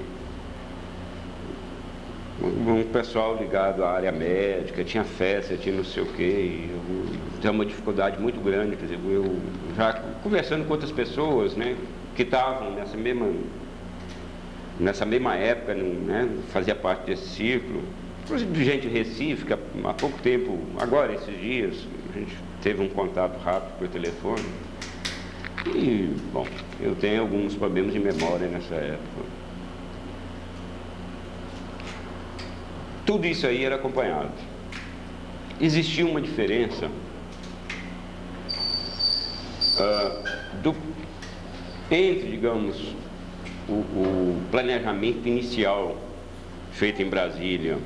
um pessoal ligado à área médica, tinha festa, tinha não sei o quê, tinha uma dificuldade muito grande, quer dizer, eu já conversando com outras pessoas, né, que estavam nessa mesma época, né, fazia parte desse círculo, inclusive gente de Recife, que há pouco tempo, agora esses dias, a gente teve um contato rápido por telefone. E, bom, eu tenho alguns problemas de memória nessa época. Tudo isso aí era acompanhado. Existia uma diferença entre, digamos, o planejamento inicial feito em Brasília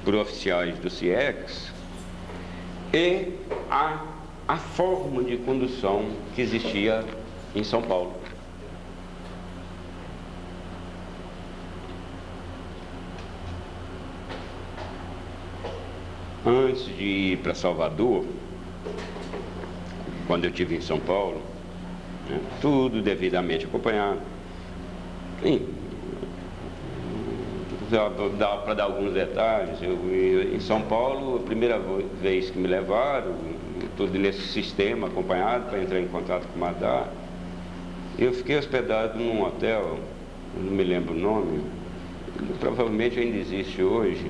por oficiais do CIEX e a forma de condução que existia em São Paulo. Antes de ir para Salvador, quando eu estive em São Paulo, né, tudo devidamente acompanhado. Sim, dá para dar alguns detalhes. Em São Paulo, a primeira vez que me levaram, tudo nesse sistema acompanhado para entrar em contato com o Madá, eu fiquei hospedado num hotel, não me lembro o nome, provavelmente ainda existe hoje,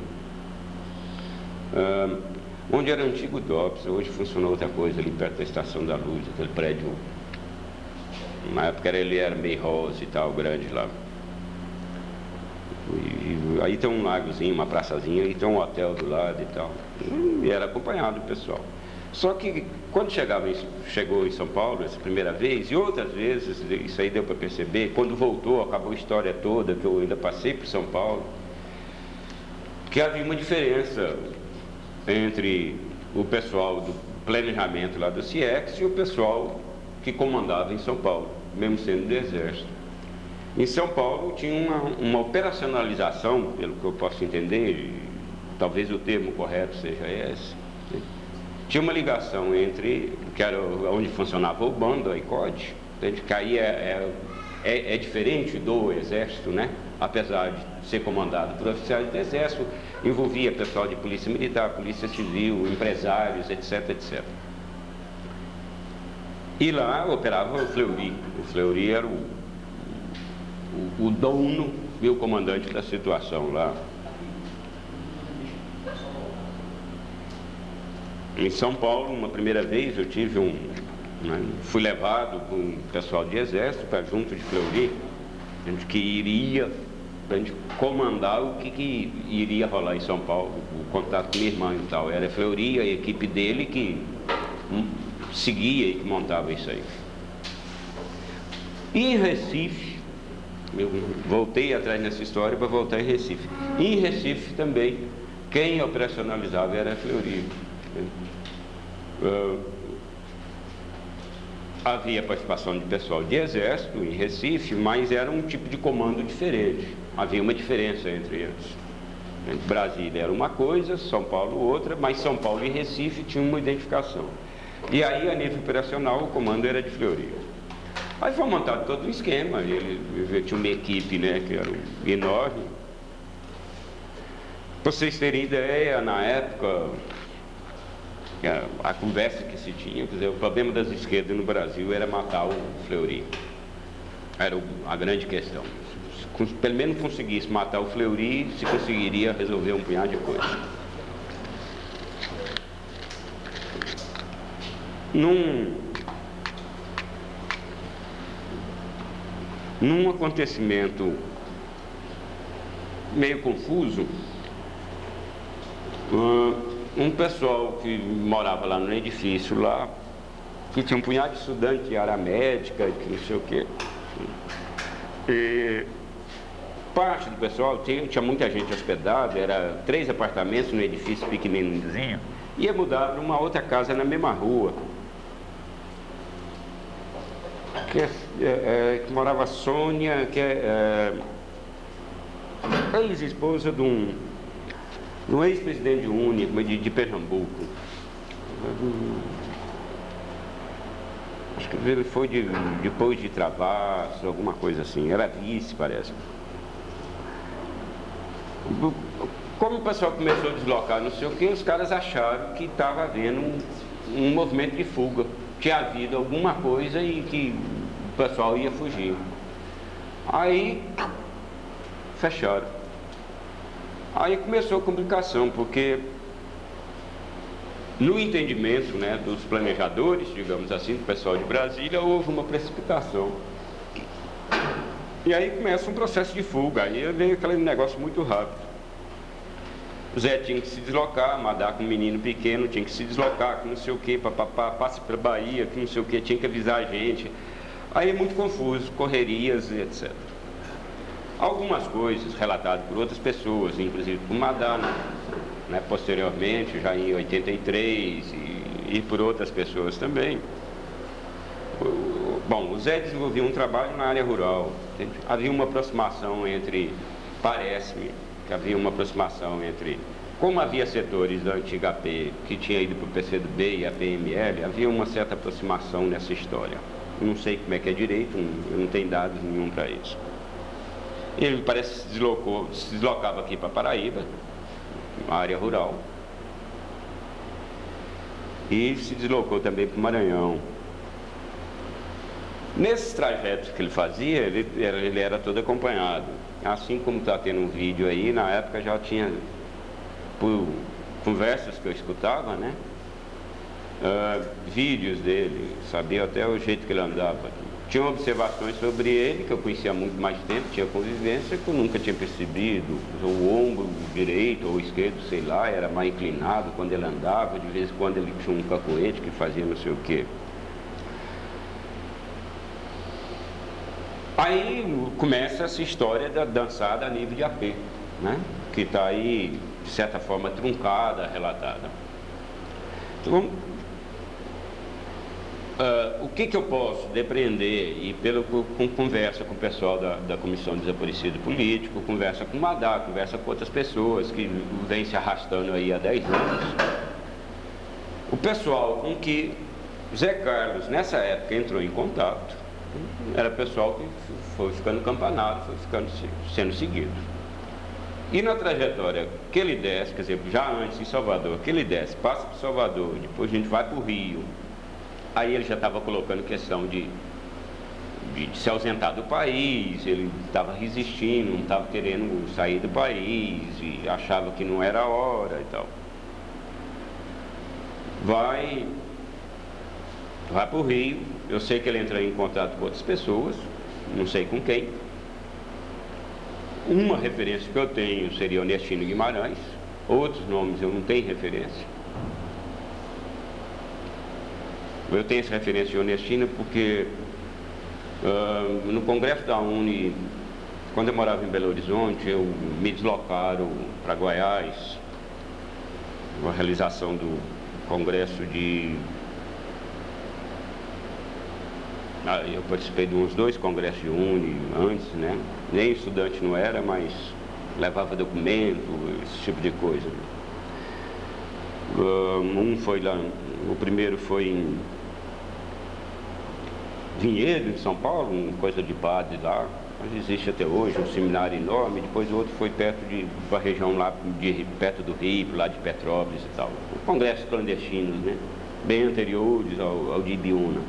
onde era o antigo DOPS, hoje funciona outra coisa ali perto da Estação da Luz, aquele prédio, na época ele era meio rosa e tal, grande lá. Aí tem um lagozinho, uma praçazinha, e tem um hotel do lado e tal. E era acompanhado do pessoal. Só que quando chegou em São Paulo essa primeira vez, e outras vezes, isso aí deu para perceber, quando voltou, acabou a história toda, que eu ainda passei por São Paulo, que havia uma diferença entre o pessoal do planejamento lá do CIEX e o pessoal que comandava em São Paulo, mesmo sendo do Exército. Em São Paulo tinha uma operacionalização, pelo que eu posso entender, e talvez o termo correto seja esse, né? Tinha uma ligação entre, que era onde funcionava o bando, a ICOD, que aí é diferente do Exército, né? Apesar de ser comandado por oficiais do Exército, envolvia pessoal de polícia militar, polícia civil, empresários, etc, etc. E lá operava o Fleury. O Fleury era o dono e o comandante da situação lá. Em São Paulo, uma primeira vez, eu tive fui levado por um pessoal de exército para junto de Fleury, a gente que iria, para a gente comandar o que iria rolar em São Paulo, o contato com minha irmã e tal. Era Fleury, a equipe dele que seguia e que montava isso aí. E em Recife, eu voltei atrás nessa história para voltar em Recife. E em Recife também, quem operacionalizava era a Fleury. Havia participação de pessoal de exército em Recife, mas era um tipo de comando diferente. Havia uma diferença entre eles. Brasília era uma coisa, São Paulo outra, mas São Paulo e Recife tinham uma identificação. E aí, a nível operacional, o comando era de Fleury. Aí foi montado todo um esquema, ele tinha uma equipe, né, que era enorme. Para vocês terem ideia, na época, a conversa que se tinha, quer dizer, o problema das esquerdas no Brasil era matar o Fleury. Era a grande questão. Se pelo menos conseguisse matar o Fleury, se conseguiria resolver um punhado de coisas. Num acontecimento meio confuso, um pessoal que morava lá no edifício lá, que tinha um punhado de estudante de área médica, que não sei o quê, e parte do pessoal, tinha muita gente hospedada, era 3 apartamentos no edifício pequenininho, ia mudar para uma outra casa na mesma rua, que morava a Sônia, que é ex-esposa de um ex-presidente de Único, de Pernambuco. Acho que ele foi depois de Travassos, alguma coisa assim. Era vice, parece. Como o pessoal começou a deslocar, não sei o que, os caras acharam que estava havendo um movimento de fuga. Tinha havido alguma coisa e que o pessoal ia fugir. Aí fecharam. Aí começou a complicação, porque no entendimento, né, dos planejadores, digamos assim, do pessoal de Brasília, houve uma precipitação. E aí começa um processo de fuga, aí veio aquele negócio muito rápido. O Zé tinha que se deslocar, mandar com um menino pequeno, tinha que se deslocar, que não sei o que, passe para Bahia, que não sei o que, tinha que avisar a gente. Aí é muito confuso, correrias e etc. Algumas coisas relatadas por outras pessoas, inclusive por Madá, né, posteriormente, já em 83, e por outras pessoas também. Bom, o Zé desenvolvia um trabalho na área rural. Entende? Havia uma aproximação entre, parece-me, que havia uma aproximação entre, como havia setores da antiga AP que tinha ido para o PCdoB e a PML, havia uma certa aproximação nessa história. Eu não sei como é que é direito, eu não tenho dados nenhum para isso. Ele parece que se deslocava aqui para Paraíba, a área rural, e se deslocou também para o Maranhão. Nesses trajetos que ele fazia, ele era todo acompanhado. Assim como está tendo um vídeo aí, na época já tinha, por conversas que eu escutava, né? Vídeos dele, sabia até o jeito que ele andava. Tinha observações sobre ele, que eu conhecia há muito mais tempo, tinha convivência, que eu nunca tinha percebido. O ombro direito ou esquerdo, sei lá, era mais inclinado quando ele andava, de vez em quando ele tinha um cacoete que fazia não sei o quê. Aí começa essa história da dançada a nível de AP, né? Que está aí, de certa forma, truncada, relatada. Então, o que eu posso depreender, e com conversa com o pessoal da Comissão de Desaparecido Político, conversa com o Madá, conversa com outras pessoas que vêm se arrastando aí há 10 anos, o pessoal com que Zé Carlos, nessa época, entrou em contato, era pessoal que foi ficando campanado, foi ficando sendo seguido. E na trajetória que ele desce, quer dizer, já antes em Salvador, que ele desce, passa para Salvador, depois a gente vai para o Rio, aí ele já estava colocando questão de se ausentar do país, ele estava resistindo, não estava querendo sair do país, e achava que não era a hora e tal. Vai para o Rio, eu sei que ele entra em contato com outras pessoas, não sei com quem. Uma referência que eu tenho seria Ernestino Guimarães, outros nomes eu não tenho referência. Eu tenho essa referência de Ernestino porque no Congresso da UNE, quando eu morava em Belo Horizonte, eu me deslocaram para Goiás, a realização do Congresso de... eu participei de uns 2 congressos de UNE antes, né? Nem estudante não era, mas levava documento, esse tipo de coisa. Foi lá, o primeiro foi em Vinhedo, em São Paulo, uma coisa de padre lá, mas existe até hoje, um seminário enorme. Depois o outro foi perto de uma região lá, perto do Rio, lá de Petrópolis e tal. Congressos clandestinos, né? Bem anteriores ao de Ibiúna.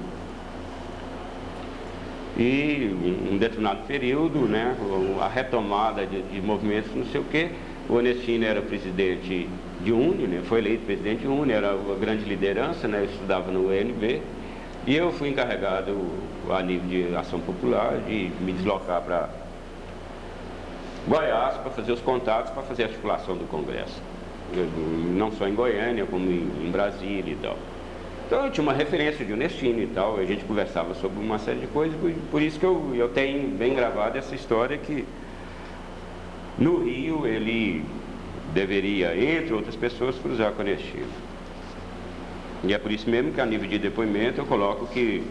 E em um determinado período, né, a retomada de movimentos, não sei o quê, o Ernestino era presidente de UNE, né, foi eleito presidente de UNE, era uma grande liderança, né, eu estudava no UNB, e eu fui encarregado, a nível de ação popular, de me deslocar para Goiás para fazer os contatos, para fazer a articulação do Congresso. Não só em Goiânia, como em Brasília e tal. Então eu tinha uma referência de Ernestino e tal, a gente conversava sobre uma série de coisas, por isso que eu tenho bem gravado essa história que no Rio ele deveria, entre outras pessoas, cruzar com Ernestino. E é por isso mesmo que a nível de depoimento eu coloco que,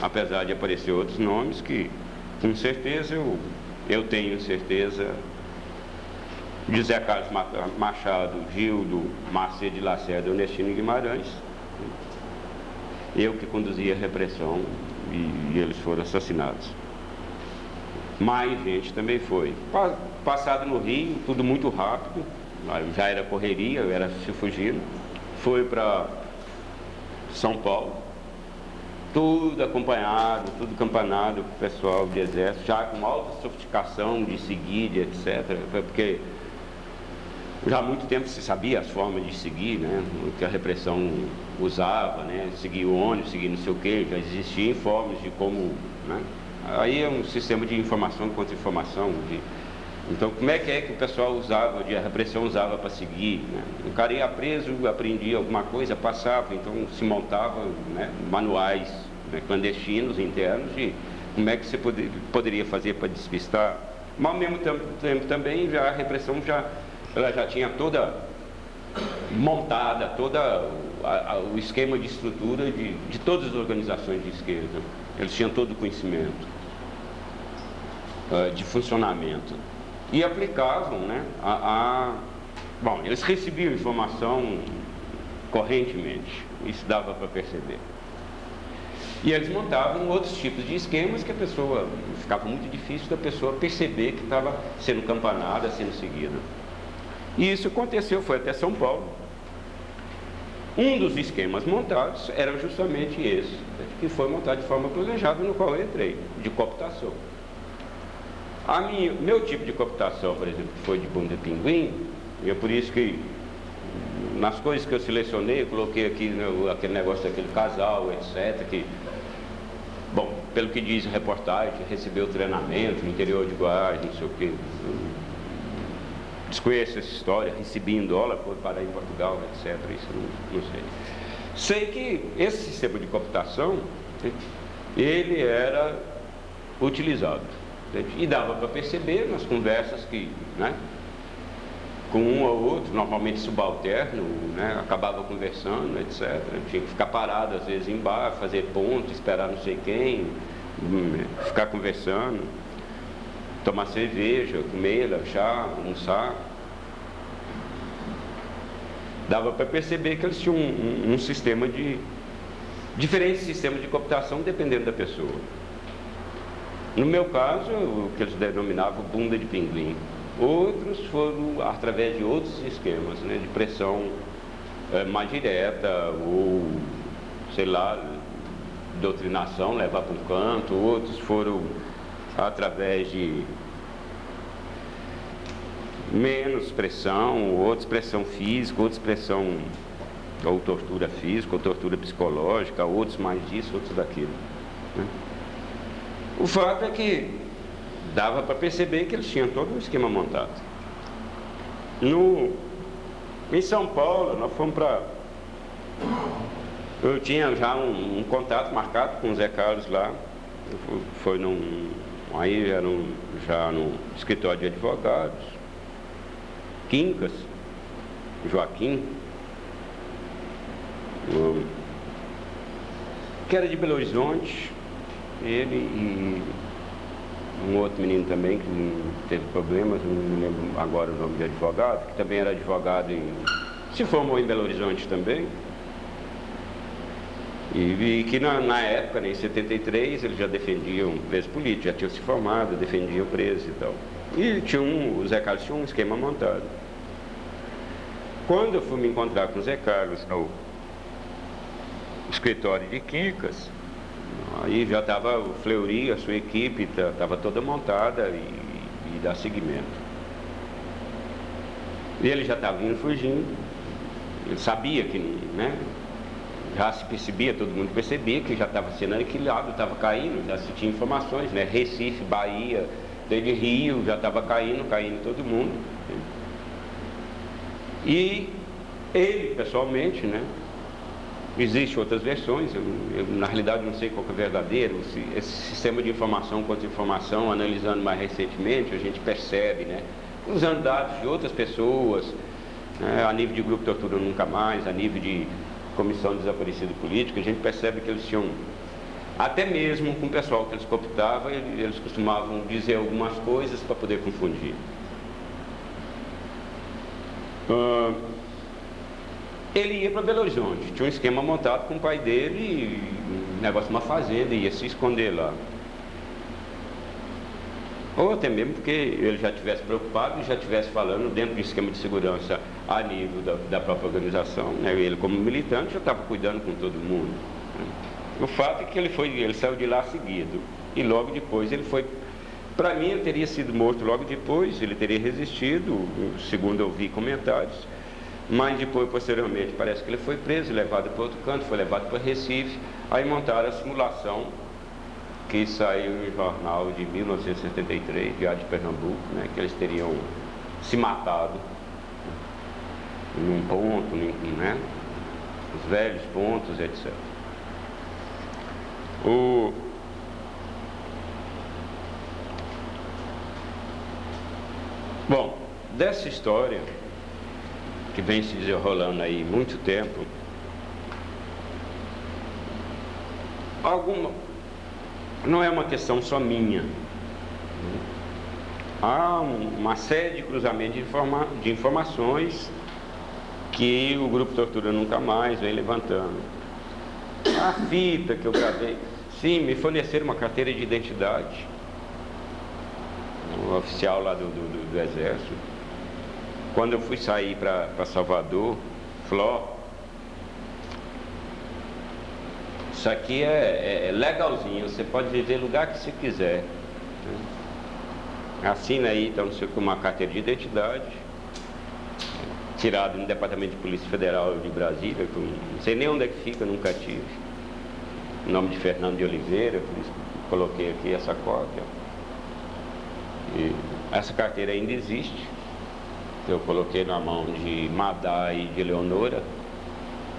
apesar de aparecer outros nomes, que com certeza eu tenho certeza de Zé Carlos Machado, Gildo, Marcelo de Lacerda, Ernestino Guimarães, eu que conduzia a repressão e eles foram assassinados. Mais gente também foi. Passado no Rio, tudo muito rápido, já era correria, eu era se fugindo. Foi para São Paulo, tudo acompanhado, tudo campanado com o pessoal de exército, já com alta sofisticação de seguir, de etc. Foi porque já há muito tempo se sabia as formas de seguir, né? O que a repressão usava, né? Seguir o ônibus, seguir não sei o quê, já existiam formas de como, né? Aí é um sistema de informação contra informação. Então, como é que o pessoal usava, a repressão usava para seguir, né? O cara ia preso, aprendia alguma coisa, passava, então se montava, né, manuais, né, clandestinos, internos, de como é que você poderia fazer para despistar. Mas ao mesmo tempo também já a repressão ela já tinha toda montada, o esquema de estrutura de todas as organizações de esquerda. Eles tinham todo o conhecimento de funcionamento e aplicavam, né, bom, eles recebiam informação correntemente, isso dava para perceber. E eles montavam outros tipos de esquemas que a pessoa, ficava muito difícil da pessoa perceber que estava sendo campanada, sendo seguida. E isso aconteceu, foi até São Paulo. Um dos esquemas montados era justamente esse, que foi montado de forma planejada, no qual eu entrei, de cooptação. Meu tipo de cooptação, por exemplo, foi de Bunda Pinguim, e é por isso que nas coisas que eu selecionei, eu coloquei aqui aquele negócio daquele casal, etc. Que, bom, pelo que diz a reportagem, recebeu treinamento no interior de Goiás, não sei o quê. Desconheço essa história, recebi em dólar, foi parar em Portugal, etc. Isso não sei. Sei que esse sistema de cooptação, ele era utilizado. E dava para perceber nas conversas que, né, com um ou outro, normalmente subalterno, né, acabava conversando, etc. Tinha que ficar parado, às vezes, em bar, fazer ponto, esperar não sei quem, ficar conversando, tomar cerveja, comer, lanchar, almoçar. Dava para perceber que eles tinham um sistema de... diferentes sistemas de cooptação, dependendo da pessoa. No meu caso, o que eles denominavam bunda de pinguim. Outros foram através de outros esquemas, né, de pressão mais direta, ou, sei lá, doutrinação, levar para um canto. Outros foram através de menos pressão, outros pressão física, outros pressão ou tortura física, ou tortura psicológica, outros mais disso, outros daquilo, né? O fato é que dava para perceber que eles tinham todo um esquema montado. Em São Paulo, nós fomos para... Eu tinha já um contato marcado com o Zé Carlos lá. Foi aí era já no escritório de advogados. Quincas, Joaquim, que era de Belo Horizonte. Ele e um outro menino também que teve problemas, não me lembro agora o nome de advogado, que também era advogado se formou em Belo Horizonte também. E que na época, né, em 73, eles já defendiam preso político, já tinham se formado, defendiam preso e tal. E o Zé Carlos tinha um esquema montado. Quando eu fui me encontrar com o Zé Carlos no escritório de Quincas, aí já estava o Fleury, a sua equipe estava toda montada e dá seguimento. E ele já estava indo fugindo, ele sabia que, né, já se percebia, todo mundo percebia que já estava sendo aniquilado, estava caindo, já se tinha informações, né, Recife, Bahia, desde Rio, já estava caindo todo mundo. E ele, pessoalmente, né, existem outras versões, eu na realidade não sei qual que é verdadeiro, esse sistema de informação contra informação, analisando mais recentemente, a gente percebe, né, usando dados de outras pessoas, né, a nível de grupo Tortura Nunca Mais, a nível de Comissão de Desaparecido Político, a gente percebe que eles tinham, até mesmo com o pessoal que eles cooptavam, eles costumavam dizer algumas coisas para poder confundir. Ele ia para Belo Horizonte, tinha um esquema montado com o pai dele, um negócio de uma fazenda, ia se esconder lá. Ou até mesmo porque ele já estivesse preocupado e já estivesse falando dentro do esquema de segurança a nível da própria organização, né? Ele como militante já estava cuidando com todo mundo, né? O fato é que ele saiu de lá seguido, e logo depois ele foi... Para mim ele teria sido morto logo depois, ele teria resistido, segundo eu vi comentários. Mas depois, posteriormente, parece que ele foi preso, levado para outro canto, foi levado para Recife. Aí montaram a simulação que saiu no jornal de 1973, Diário de Pernambuco, né, que eles teriam se matado num ponto, né, os velhos pontos, etc. Bom, dessa história que vem se desenrolando aí muito tempo, não é uma questão só minha. Há uma série de cruzamentos de informações que o Grupo Tortura Nunca Mais vem levantando. A fita que eu gravei, sim, me forneceram uma carteira de identidade, um oficial lá do Exército. Quando eu fui sair para Salvador, falou: isso aqui é legalzinho, você pode viver no lugar que você quiser, né? Assina aí, então, com uma carteira de identidade, tirado no Departamento de Polícia Federal de Brasília, não sei nem onde é que fica, nunca tive. O nome de Fernando de Oliveira, coloquei aqui essa cópia. E essa carteira ainda existe. Eu coloquei na mão de Madá e de Leonora.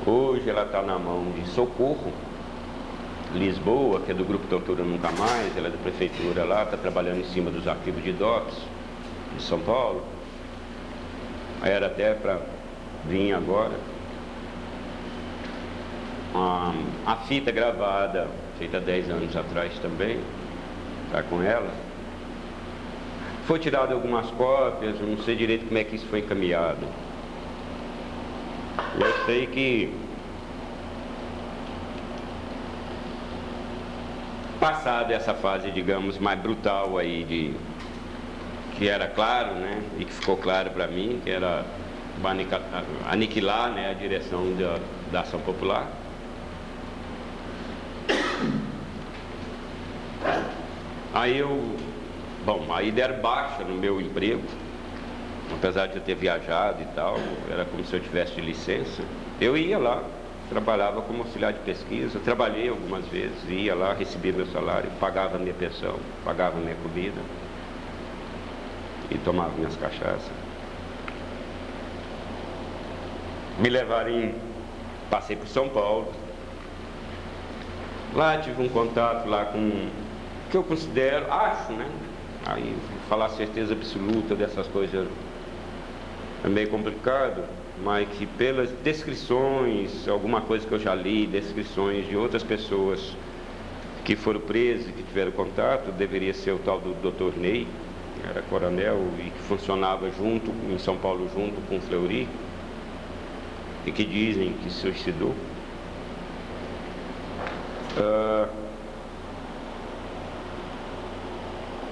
Hoje ela está na mão de Socorro Lisboa, que é do Grupo Tortura Nunca Mais. Ela é da prefeitura lá, está trabalhando em cima dos arquivos de DOPS de São Paulo. Era até para vir agora. A fita gravada, feita 10 anos atrás também, está com ela. Foi tirado algumas cópias, eu não sei direito como é que isso foi encaminhado. Eu sei que, passada essa fase, digamos, mais brutal aí, que era claro, né, e que ficou claro para mim, que era aniquilar, né, a direção da ação popular. Aí deram baixa no meu emprego, apesar de eu ter viajado e tal, era como se eu tivesse de licença. Eu ia lá, trabalhava como auxiliar de pesquisa, trabalhei algumas vezes, ia lá, recebia meu salário, pagava minha pensão, pagava minha comida e tomava minhas cachaças. Me levaram, passei por São Paulo, lá tive um contato lá com, que eu considero, acho, né? Aí falar certeza absoluta dessas coisas é meio complicado, mas que pelas descrições, alguma coisa que eu já li, descrições de outras pessoas que foram presas e que tiveram contato, deveria ser o tal do Dr. Ney, que era coronel e que funcionava junto, em São Paulo, junto com o Fleury, e que dizem que se suicidou.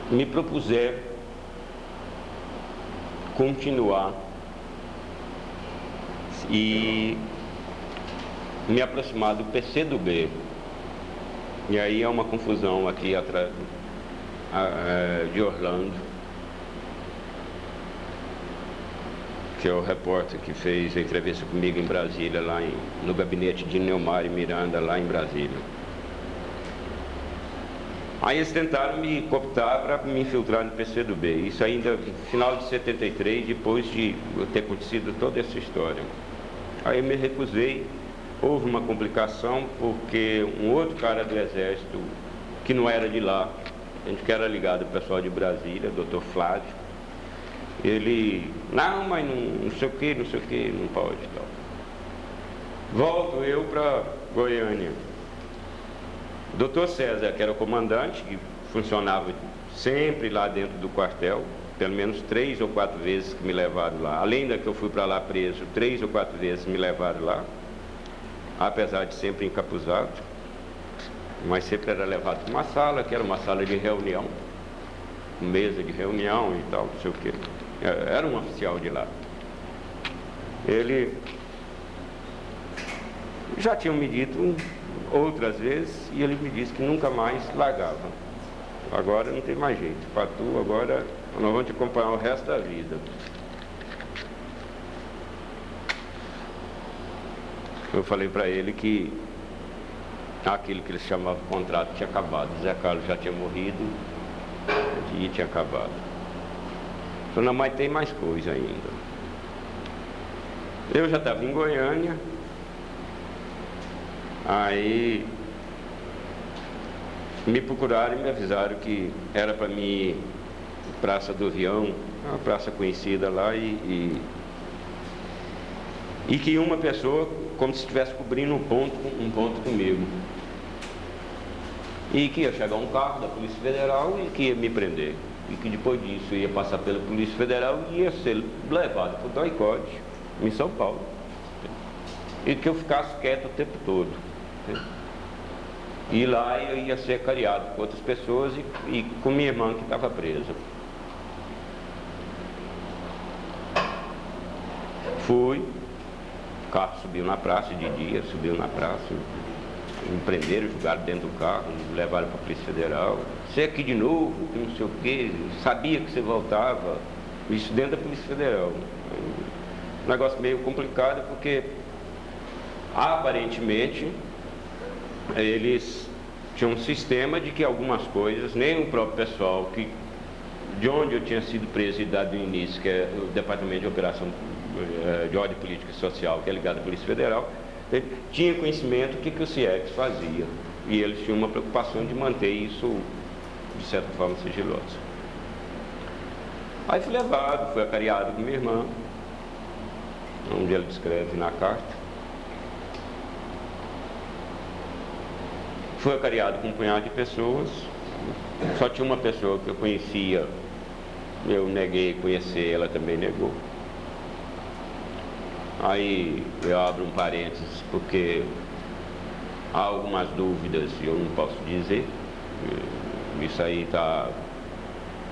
Me propuseram continuar e me aproximar do PCdoB. E aí é uma confusão aqui atrás de Orlando, que é o repórter que fez a entrevista comigo em Brasília, lá no gabinete de Neumário Miranda, lá em Brasília. Aí eles tentaram me cooptar para me infiltrar no PCdoB. Isso ainda no final de 73, depois de eu ter conhecido toda essa história. Aí eu me recusei. Houve uma complicação porque um outro cara do Exército, que não era de lá, a gente que era ligado ao pessoal de Brasília, Dr. Flávio, ele, não, mas não sei o que, não pode e tal. Volto eu para Goiânia. Dr. César, que era o comandante, que funcionava sempre lá dentro do quartel, pelo menos 3 ou 4 vezes que me levaram lá. Além da que eu fui para lá preso, 3 ou 4 vezes me levaram lá, apesar de sempre encapuzado, mas sempre era levado para uma sala, que era uma sala de reunião, mesa de reunião e tal, não sei o quê. Era um oficial de lá. Ele já tinha me dito outras vezes e ele me disse que nunca mais largava. Agora não tem mais jeito, para tu agora nós vamos te acompanhar o resto da vida. Eu falei para ele que aquilo que eles chamavam de contrato tinha acabado. Zé Carlos já tinha morrido e tinha acabado. Ele falou, não, mas tem mais coisa ainda. Eu já estava em Goiânia. Aí me procuraram e me avisaram que era para mim ir Praça do Rião, uma praça conhecida lá, e que uma pessoa, como se estivesse cobrindo um ponto comigo. E que ia chegar um carro da Polícia Federal e que ia me prender. E que depois disso ia passar pela Polícia Federal e ia ser levado para o DOI-CODE, em São Paulo. E que eu ficasse quieto o tempo todo. E lá eu ia ser cariado com outras pessoas e com minha irmã que estava presa. Fui, o carro subiu na praça de dia, me prenderam, jogaram dentro do carro, me levaram para a Polícia Federal. Você aqui de novo, que não sei o quê, sabia que você voltava, isso dentro da Polícia Federal. Um negócio meio complicado porque aparentemente eles tinha um sistema de que algumas coisas, nem o próprio pessoal de onde eu tinha sido preso e dado no início, que é o Departamento de Operação de Ordem Política e Social, que é ligado à Polícia Federal, tinha conhecimento do que o CIEX fazia. E eles tinham uma preocupação de manter isso, de certa forma, sigiloso. Aí fui levado, fui acariado com minha irmã, onde ela descreve na carta. Fui acariado com um punhado de pessoas. Só tinha uma pessoa que eu conhecia, eu neguei conhecer, ela também negou. Aí eu abro um parênteses, porque há algumas dúvidas e eu não posso dizer. Isso aí está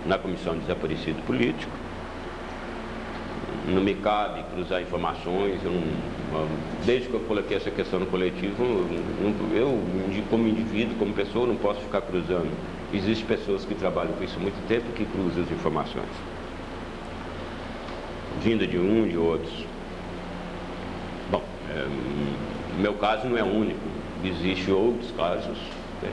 na Comissão de Desaparecido Político. Não me cabe cruzar informações. Desde que eu coloquei essa questão no coletivo, eu, como indivíduo, como pessoa, não posso ficar cruzando. Existem pessoas que trabalham com isso há muito tempo que cruzam as informações, vinda de um e de outros. Bom, meu caso não é único, existem outros casos, né?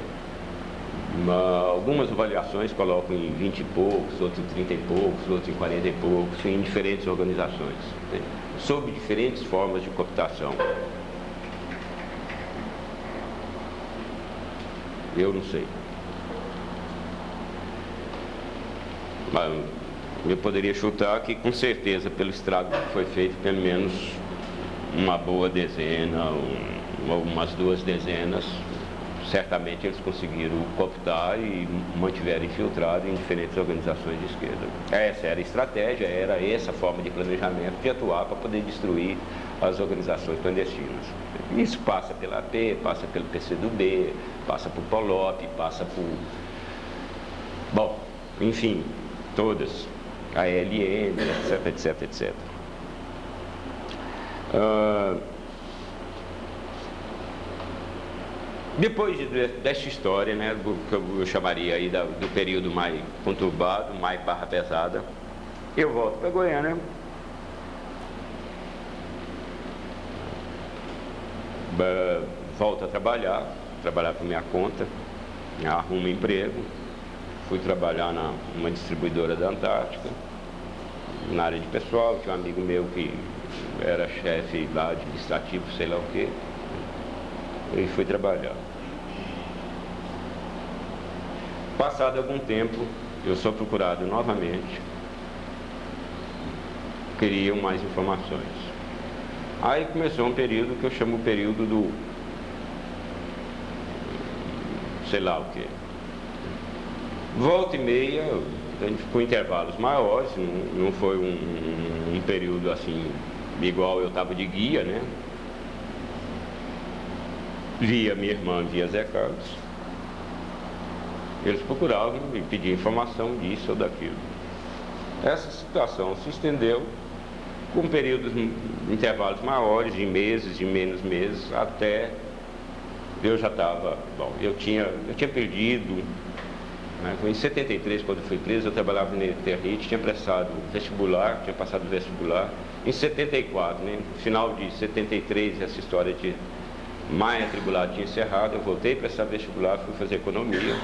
Algumas avaliações colocam em 20 e poucos, outros em 30 e poucos, outros em 40 e poucos, em diferentes organizações, né? Sob diferentes formas de cooptação. Eu não sei. Mas eu poderia chutar que, com certeza, pelo estrago que foi feito, pelo menos uma boa dezena, umas 2 dezenas, certamente eles conseguiram cooptar e mantiveram infiltrado em diferentes organizações de esquerda. Essa era a estratégia, era essa a forma de planejamento de atuar para poder destruir as organizações clandestinas. Isso passa pela AP, passa pelo PCdoB, passa por POLOP, passa por... Bom, enfim, todas. A LN, etc, etc, etc. Depois desta história, né, que eu chamaria aí do período mais conturbado, mais barra pesada, eu volto para Goiânia. Volto a trabalhar por minha conta, arrumo emprego, fui trabalhar numa distribuidora da Antártica, na área de pessoal. Tinha um amigo meu que era chefe lá administrativo, sei lá o quê, e fui trabalhar. Passado algum tempo, eu sou procurado novamente, queriam mais informações. Aí começou um período que eu chamo o período do sei lá o quê. Volta e meia, a gente ficou em intervalos maiores, não foi um período assim, igual eu estava de guia, né? Via minha irmã, via Zé Carlos. Eles procuravam e pediam informação disso ou daquilo. Essa situação se estendeu com períodos, intervalos maiores, de meses, de menos meses, até eu já estava... Bom, eu tinha perdido... Né, em 73, quando fui preso, eu trabalhava no Territ, tinha prestado vestibular, tinha passado vestibular. Em 74, né, no final de 73, essa história de mais atribulado tinha encerrado, eu voltei para prestar vestibular, fui fazer economia.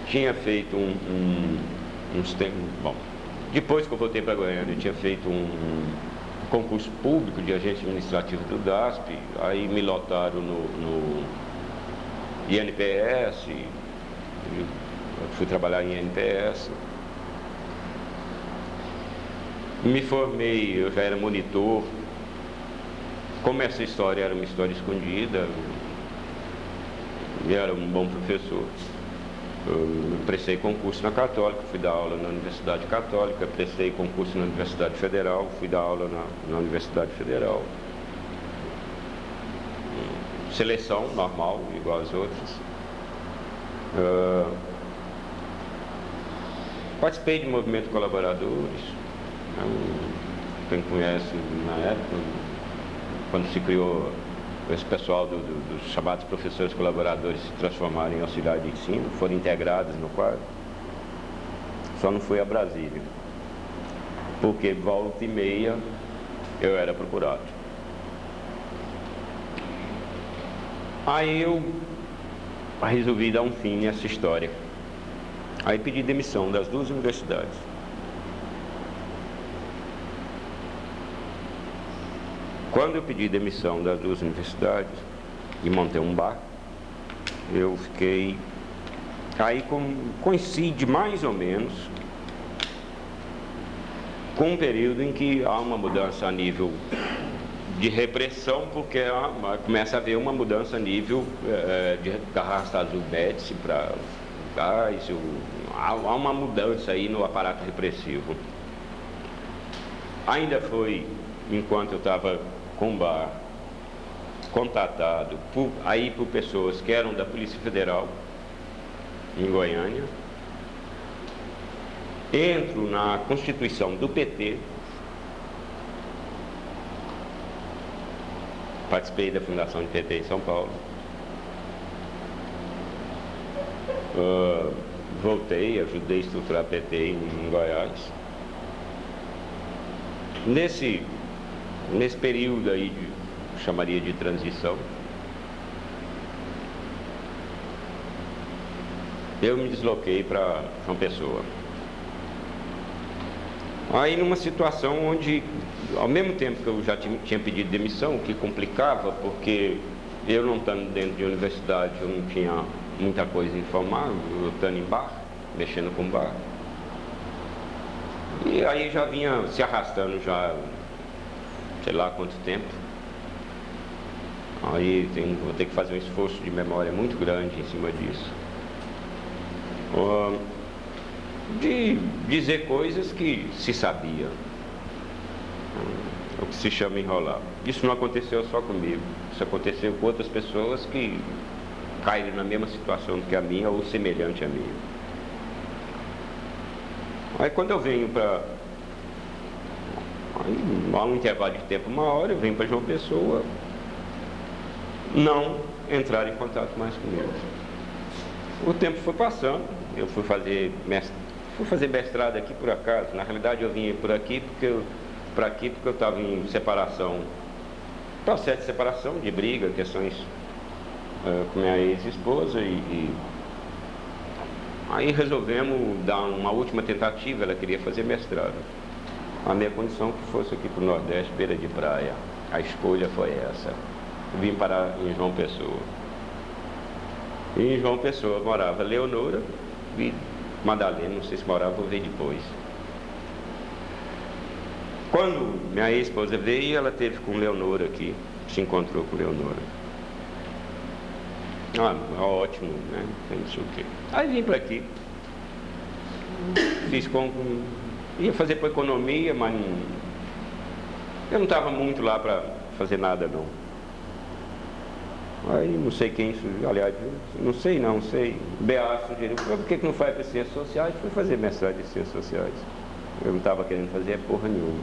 Tinha feito uns tempos... Bom, depois que eu voltei para Goiânia, eu tinha feito um concurso público de agente administrativo do DASP, aí me lotaram no INPS, eu fui trabalhar em INPS. Me formei, eu já era monitor. Como essa história era uma história escondida, eu era um bom professor. Eu prestei concurso na Católica, fui dar aula na Universidade Católica, prestei concurso na Universidade Federal, fui dar aula na Universidade Federal. Seleção normal, igual às outras. Participei de movimento colaboradores. Quem conhece, na época, quando se criou esse pessoal dos chamados professores colaboradores, se transformaram em auxiliar de ensino, foram integrados no quadro. Só não fui a Brasília, porque volta e meia eu era procurado. Aí eu resolvi dar um fim nessa história. Aí pedi demissão das duas universidades. Quando eu pedi demissão das duas universidades e montei um bar, eu fiquei... Aí coincide mais ou menos com um período em que há uma mudança a nível de repressão, porque começa a haver uma mudança a nível de arrastar do Médici para gás, há uma mudança aí no aparato repressivo. Ainda foi, enquanto eu estava com o bar, contatado por pessoas que eram da Polícia Federal, em Goiânia. Entro na Constituição do PT, participei da fundação do PT em São Paulo, voltei, ajudei a estruturar a PT em Goiás. Nesse período aí, chamaria de transição, eu me desloquei para João Pessoa. Aí numa situação onde, ao mesmo tempo que eu já tinha pedido demissão, o que complicava, porque eu não estando dentro de universidade, eu não tinha muita coisa a informar, eu estando em bar, mexendo com bar. E aí já vinha se arrastando já, sei lá quanto tempo. Aí vou ter que fazer um esforço de memória muito grande em cima disso. De dizer coisas que se sabia, o que se chama enrolar. Isso não aconteceu só comigo, isso aconteceu com outras pessoas que caíram na mesma situação que a minha ou semelhante à minha. Aí quando eu venho para, há um intervalo de tempo, 1 hora, eu venho para João Pessoa, não entrar em contato mais comigo. O tempo foi passando, eu fui fazer mestrado aqui por acaso. Na realidade eu vim por aqui porque eu estava em separação, processo de separação, de briga, questões com minha ex-esposa e aí resolvemos dar uma última tentativa. Ela queria fazer mestrado. A minha condição que fosse aqui para o Nordeste, beira de praia. A escolha foi essa. Eu vim parar em João Pessoa. E em João Pessoa morava Leonora e Madalena, não sei se morava, vou ver depois. Quando minha ex-esposa veio, ela teve com Leonora aqui, se encontrou com Leonora. Ótimo, né? Não sei o quê. Aí vim para aqui. Ia fazer para economia, mas eu não estava muito lá para fazer nada, não. Aí não sei quem, aliás, não sei, BA sugeriu, por que não faz para Ciências Sociais? Fui fazer mestrado em Ciências Sociais. Eu não estava querendo fazer porra nenhuma.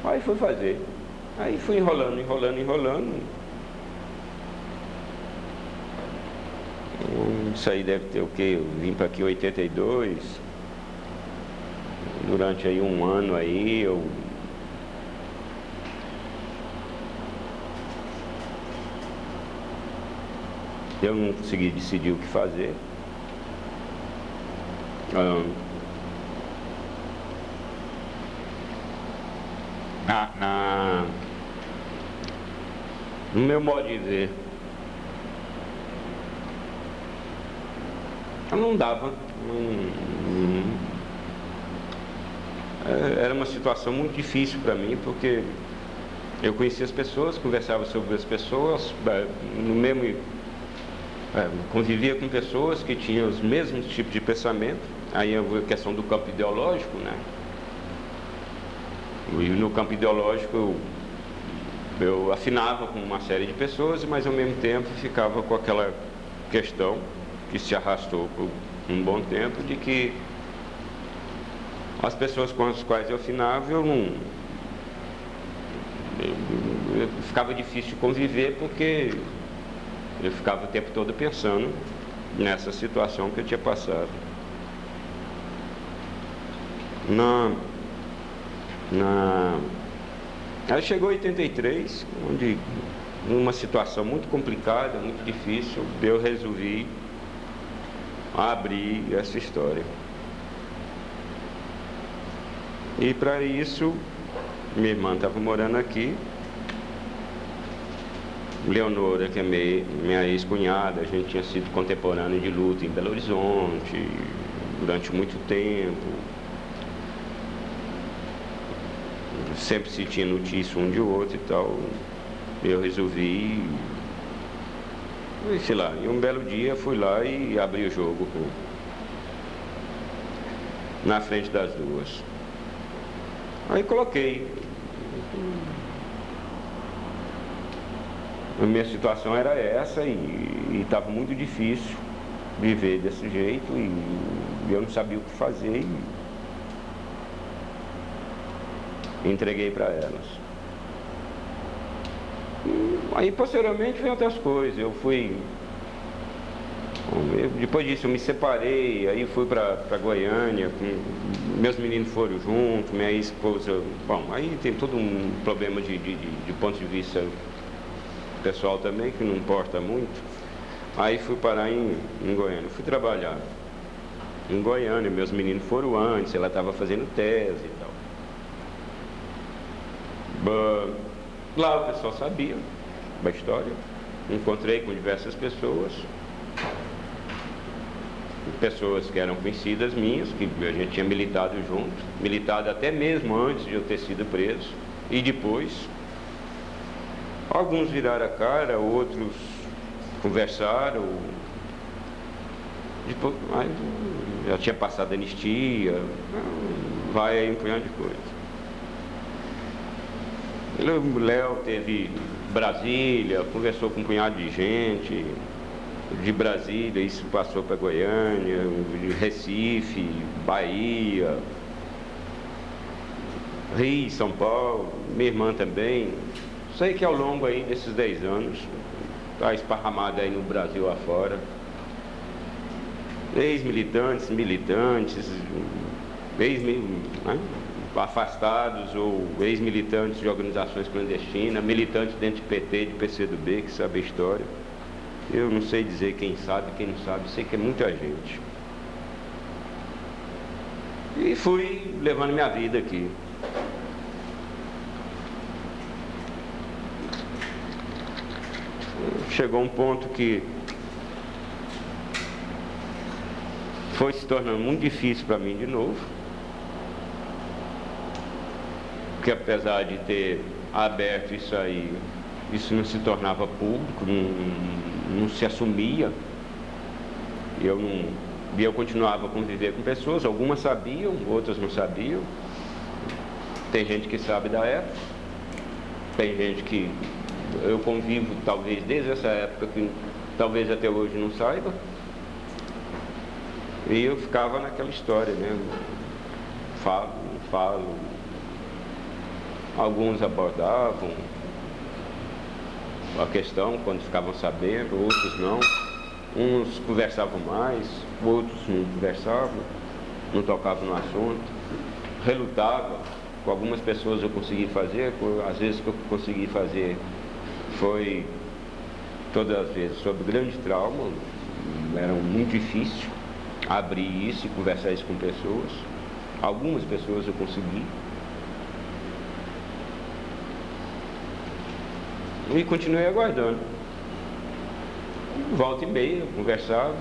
Aí fui fazer. Aí fui enrolando. Isso aí deve ter o quê? Eu vim para aqui em 82. Durante aí 1 ano aí, eu não consegui decidir o que fazer. No meu modo de ver, eu não dava. Era uma situação muito difícil para mim, porque eu conhecia as pessoas, conversava sobre as pessoas, convivia com pessoas que tinham os mesmos tipos de pensamento. Aí a questão do campo ideológico, né? E no campo ideológico eu afinava com uma série de pessoas, mas ao mesmo tempo ficava com aquela questão que se arrastou por um bom tempo, de que as pessoas com as quais eu afinava, ficava difícil de conviver, porque eu ficava o tempo todo pensando nessa situação que eu tinha passado. Aí chegou 83, onde numa situação muito complicada, muito difícil, eu resolvi abrir essa história. E para isso, minha irmã estava morando aqui, Leonora, que é minha ex-cunhada, a gente tinha sido contemporâneo de luta em Belo Horizonte durante muito tempo, sempre se tinha notícia um de outro e tal. Eu resolvi, sei lá, e um belo dia fui lá e abri o jogo na frente das duas. Aí coloquei. A minha situação era essa e estava muito difícil viver desse jeito e eu não sabia o que fazer e entreguei para elas. Aí posteriormente vem outras coisas. Depois disso eu me separei, aí fui para Goiânia, meus meninos foram juntos, minha esposa. Bom, aí tem todo um problema de ponto de vista pessoal também, que não importa muito. Aí fui parar em Goiânia, fui trabalhar em Goiânia, meus meninos foram antes, ela estava fazendo tese e tal. Lá o pessoal sabia da história, encontrei com diversas pessoas que eram conhecidas minhas, que a gente tinha militado junto, militado até mesmo antes de eu ter sido preso, e depois. Alguns viraram a cara, outros conversaram, depois, já tinha passado a anistia, vai aí um punhado de coisa. O Léo teve Brasília, conversou com um punhado de gente, de Brasília, isso passou para Goiânia, de Recife, Bahia, Rio, São Paulo, minha irmã também. Sei que ao longo aí desses 10 anos, está esparramado aí no Brasil afora, ex-militantes, militantes, afastados ou ex-militantes de organizações clandestinas, militantes dentro de PT, de PCdoB, que sabe a história. Eu não sei dizer quem sabe, quem não sabe, sei que é muita gente. E fui levando minha vida aqui. Chegou um ponto que foi se tornando muito difícil para mim de novo, porque apesar de ter aberto isso aí, isso não se tornava público, não se assumia, e eu continuava a conviver com pessoas, algumas sabiam, outras não sabiam, tem gente que sabe da época, tem gente que eu convivo talvez desde essa época que talvez até hoje não saiba. E eu ficava naquela história, né? Falo, não falo. Alguns abordavam a questão quando ficavam sabendo, outros não. Uns conversavam mais, outros não conversavam, não tocavam no assunto. Relutava. Com algumas pessoas eu consegui fazer, às vezes que eu consegui fazer foi todas as vezes sob grande trauma, era muito difícil abrir isso e conversar isso com pessoas. Algumas pessoas eu consegui. E continuei aguardando. Volta e meia, eu conversava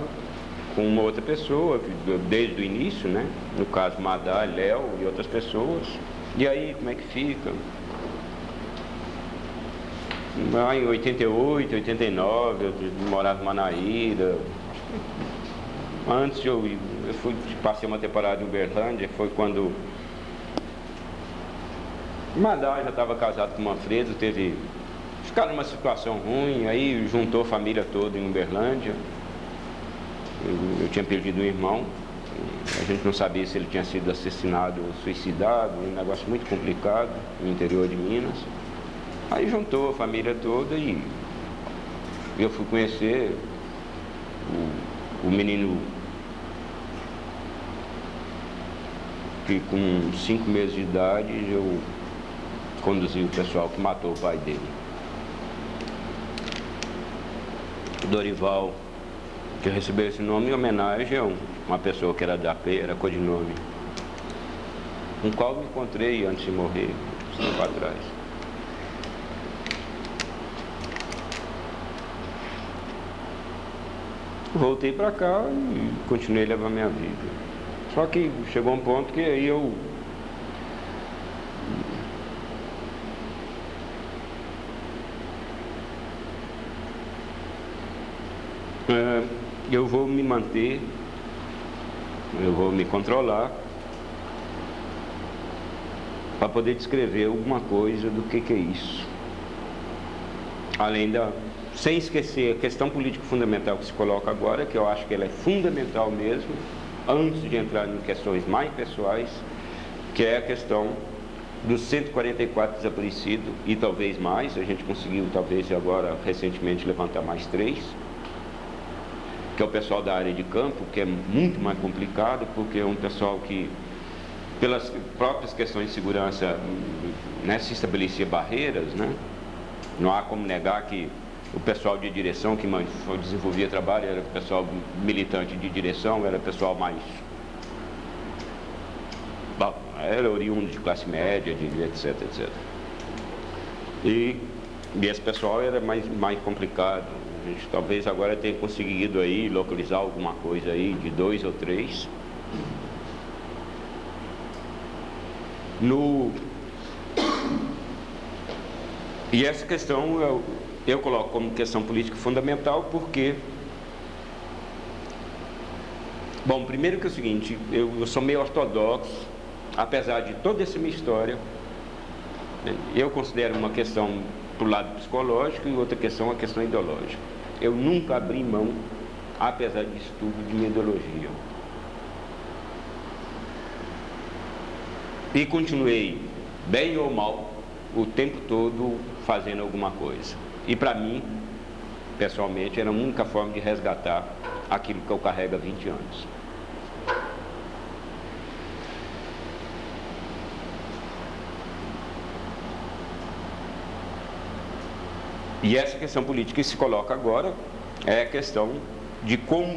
com uma outra pessoa, desde o início, né? No caso Madá, Léo e outras pessoas. E aí, como é que fica? Lá em 88, 89, eu morava em Manaíra. Antes passei uma temporada em Uberlândia, foi quando Madá já estava casado com Manfredo, ficaram numa situação ruim, aí juntou a família toda em Uberlândia. Eu tinha perdido um irmão, a gente não sabia se ele tinha sido assassinado ou suicidado, um negócio muito complicado no interior de Minas. Aí juntou a família toda e eu fui conhecer o menino que com 5 meses de idade eu conduzi o pessoal que matou o pai dele. Dorival, que recebeu esse nome em homenagem a uma pessoa que era da AP, era codinome, com o qual me encontrei antes de morrer, um tempo atrás. Voltei para cá e continuei a levar minha vida. Só que chegou um ponto que aí eu vou me manter, eu vou me controlar para poder descrever alguma coisa do que é isso. Além sem esquecer a questão política fundamental que se coloca agora, que eu acho que ela é fundamental mesmo, antes de entrar em questões mais pessoais, que é a questão dos 144 desaparecidos, e talvez mais, a gente conseguiu talvez agora recentemente levantar mais 3, que é o pessoal da área de campo, que é muito mais complicado, porque é um pessoal que, pelas próprias questões de segurança, né, se estabelecia barreiras, né? Não há como negar que o pessoal de direção que desenvolvia trabalho era o pessoal militante de direção, era o pessoal mais... Bom, era oriundo de classe média, etc, etc. E esse pessoal era mais complicado. A gente talvez agora tenha conseguido aí localizar alguma coisa aí de 2 ou 3. E essa questão eu coloco como questão política fundamental porque... Bom, primeiro que é o seguinte, eu sou meio ortodoxo, apesar de toda essa minha história, eu considero uma questão para o lado psicológico e outra questão a questão ideológica. Eu nunca abri mão, apesar disso tudo, de minha ideologia. E continuei, bem ou mal, o tempo todo fazendo alguma coisa. E para mim, pessoalmente, era a única forma de resgatar aquilo que eu carrego há 20 anos. E essa questão política que se coloca agora é a questão de como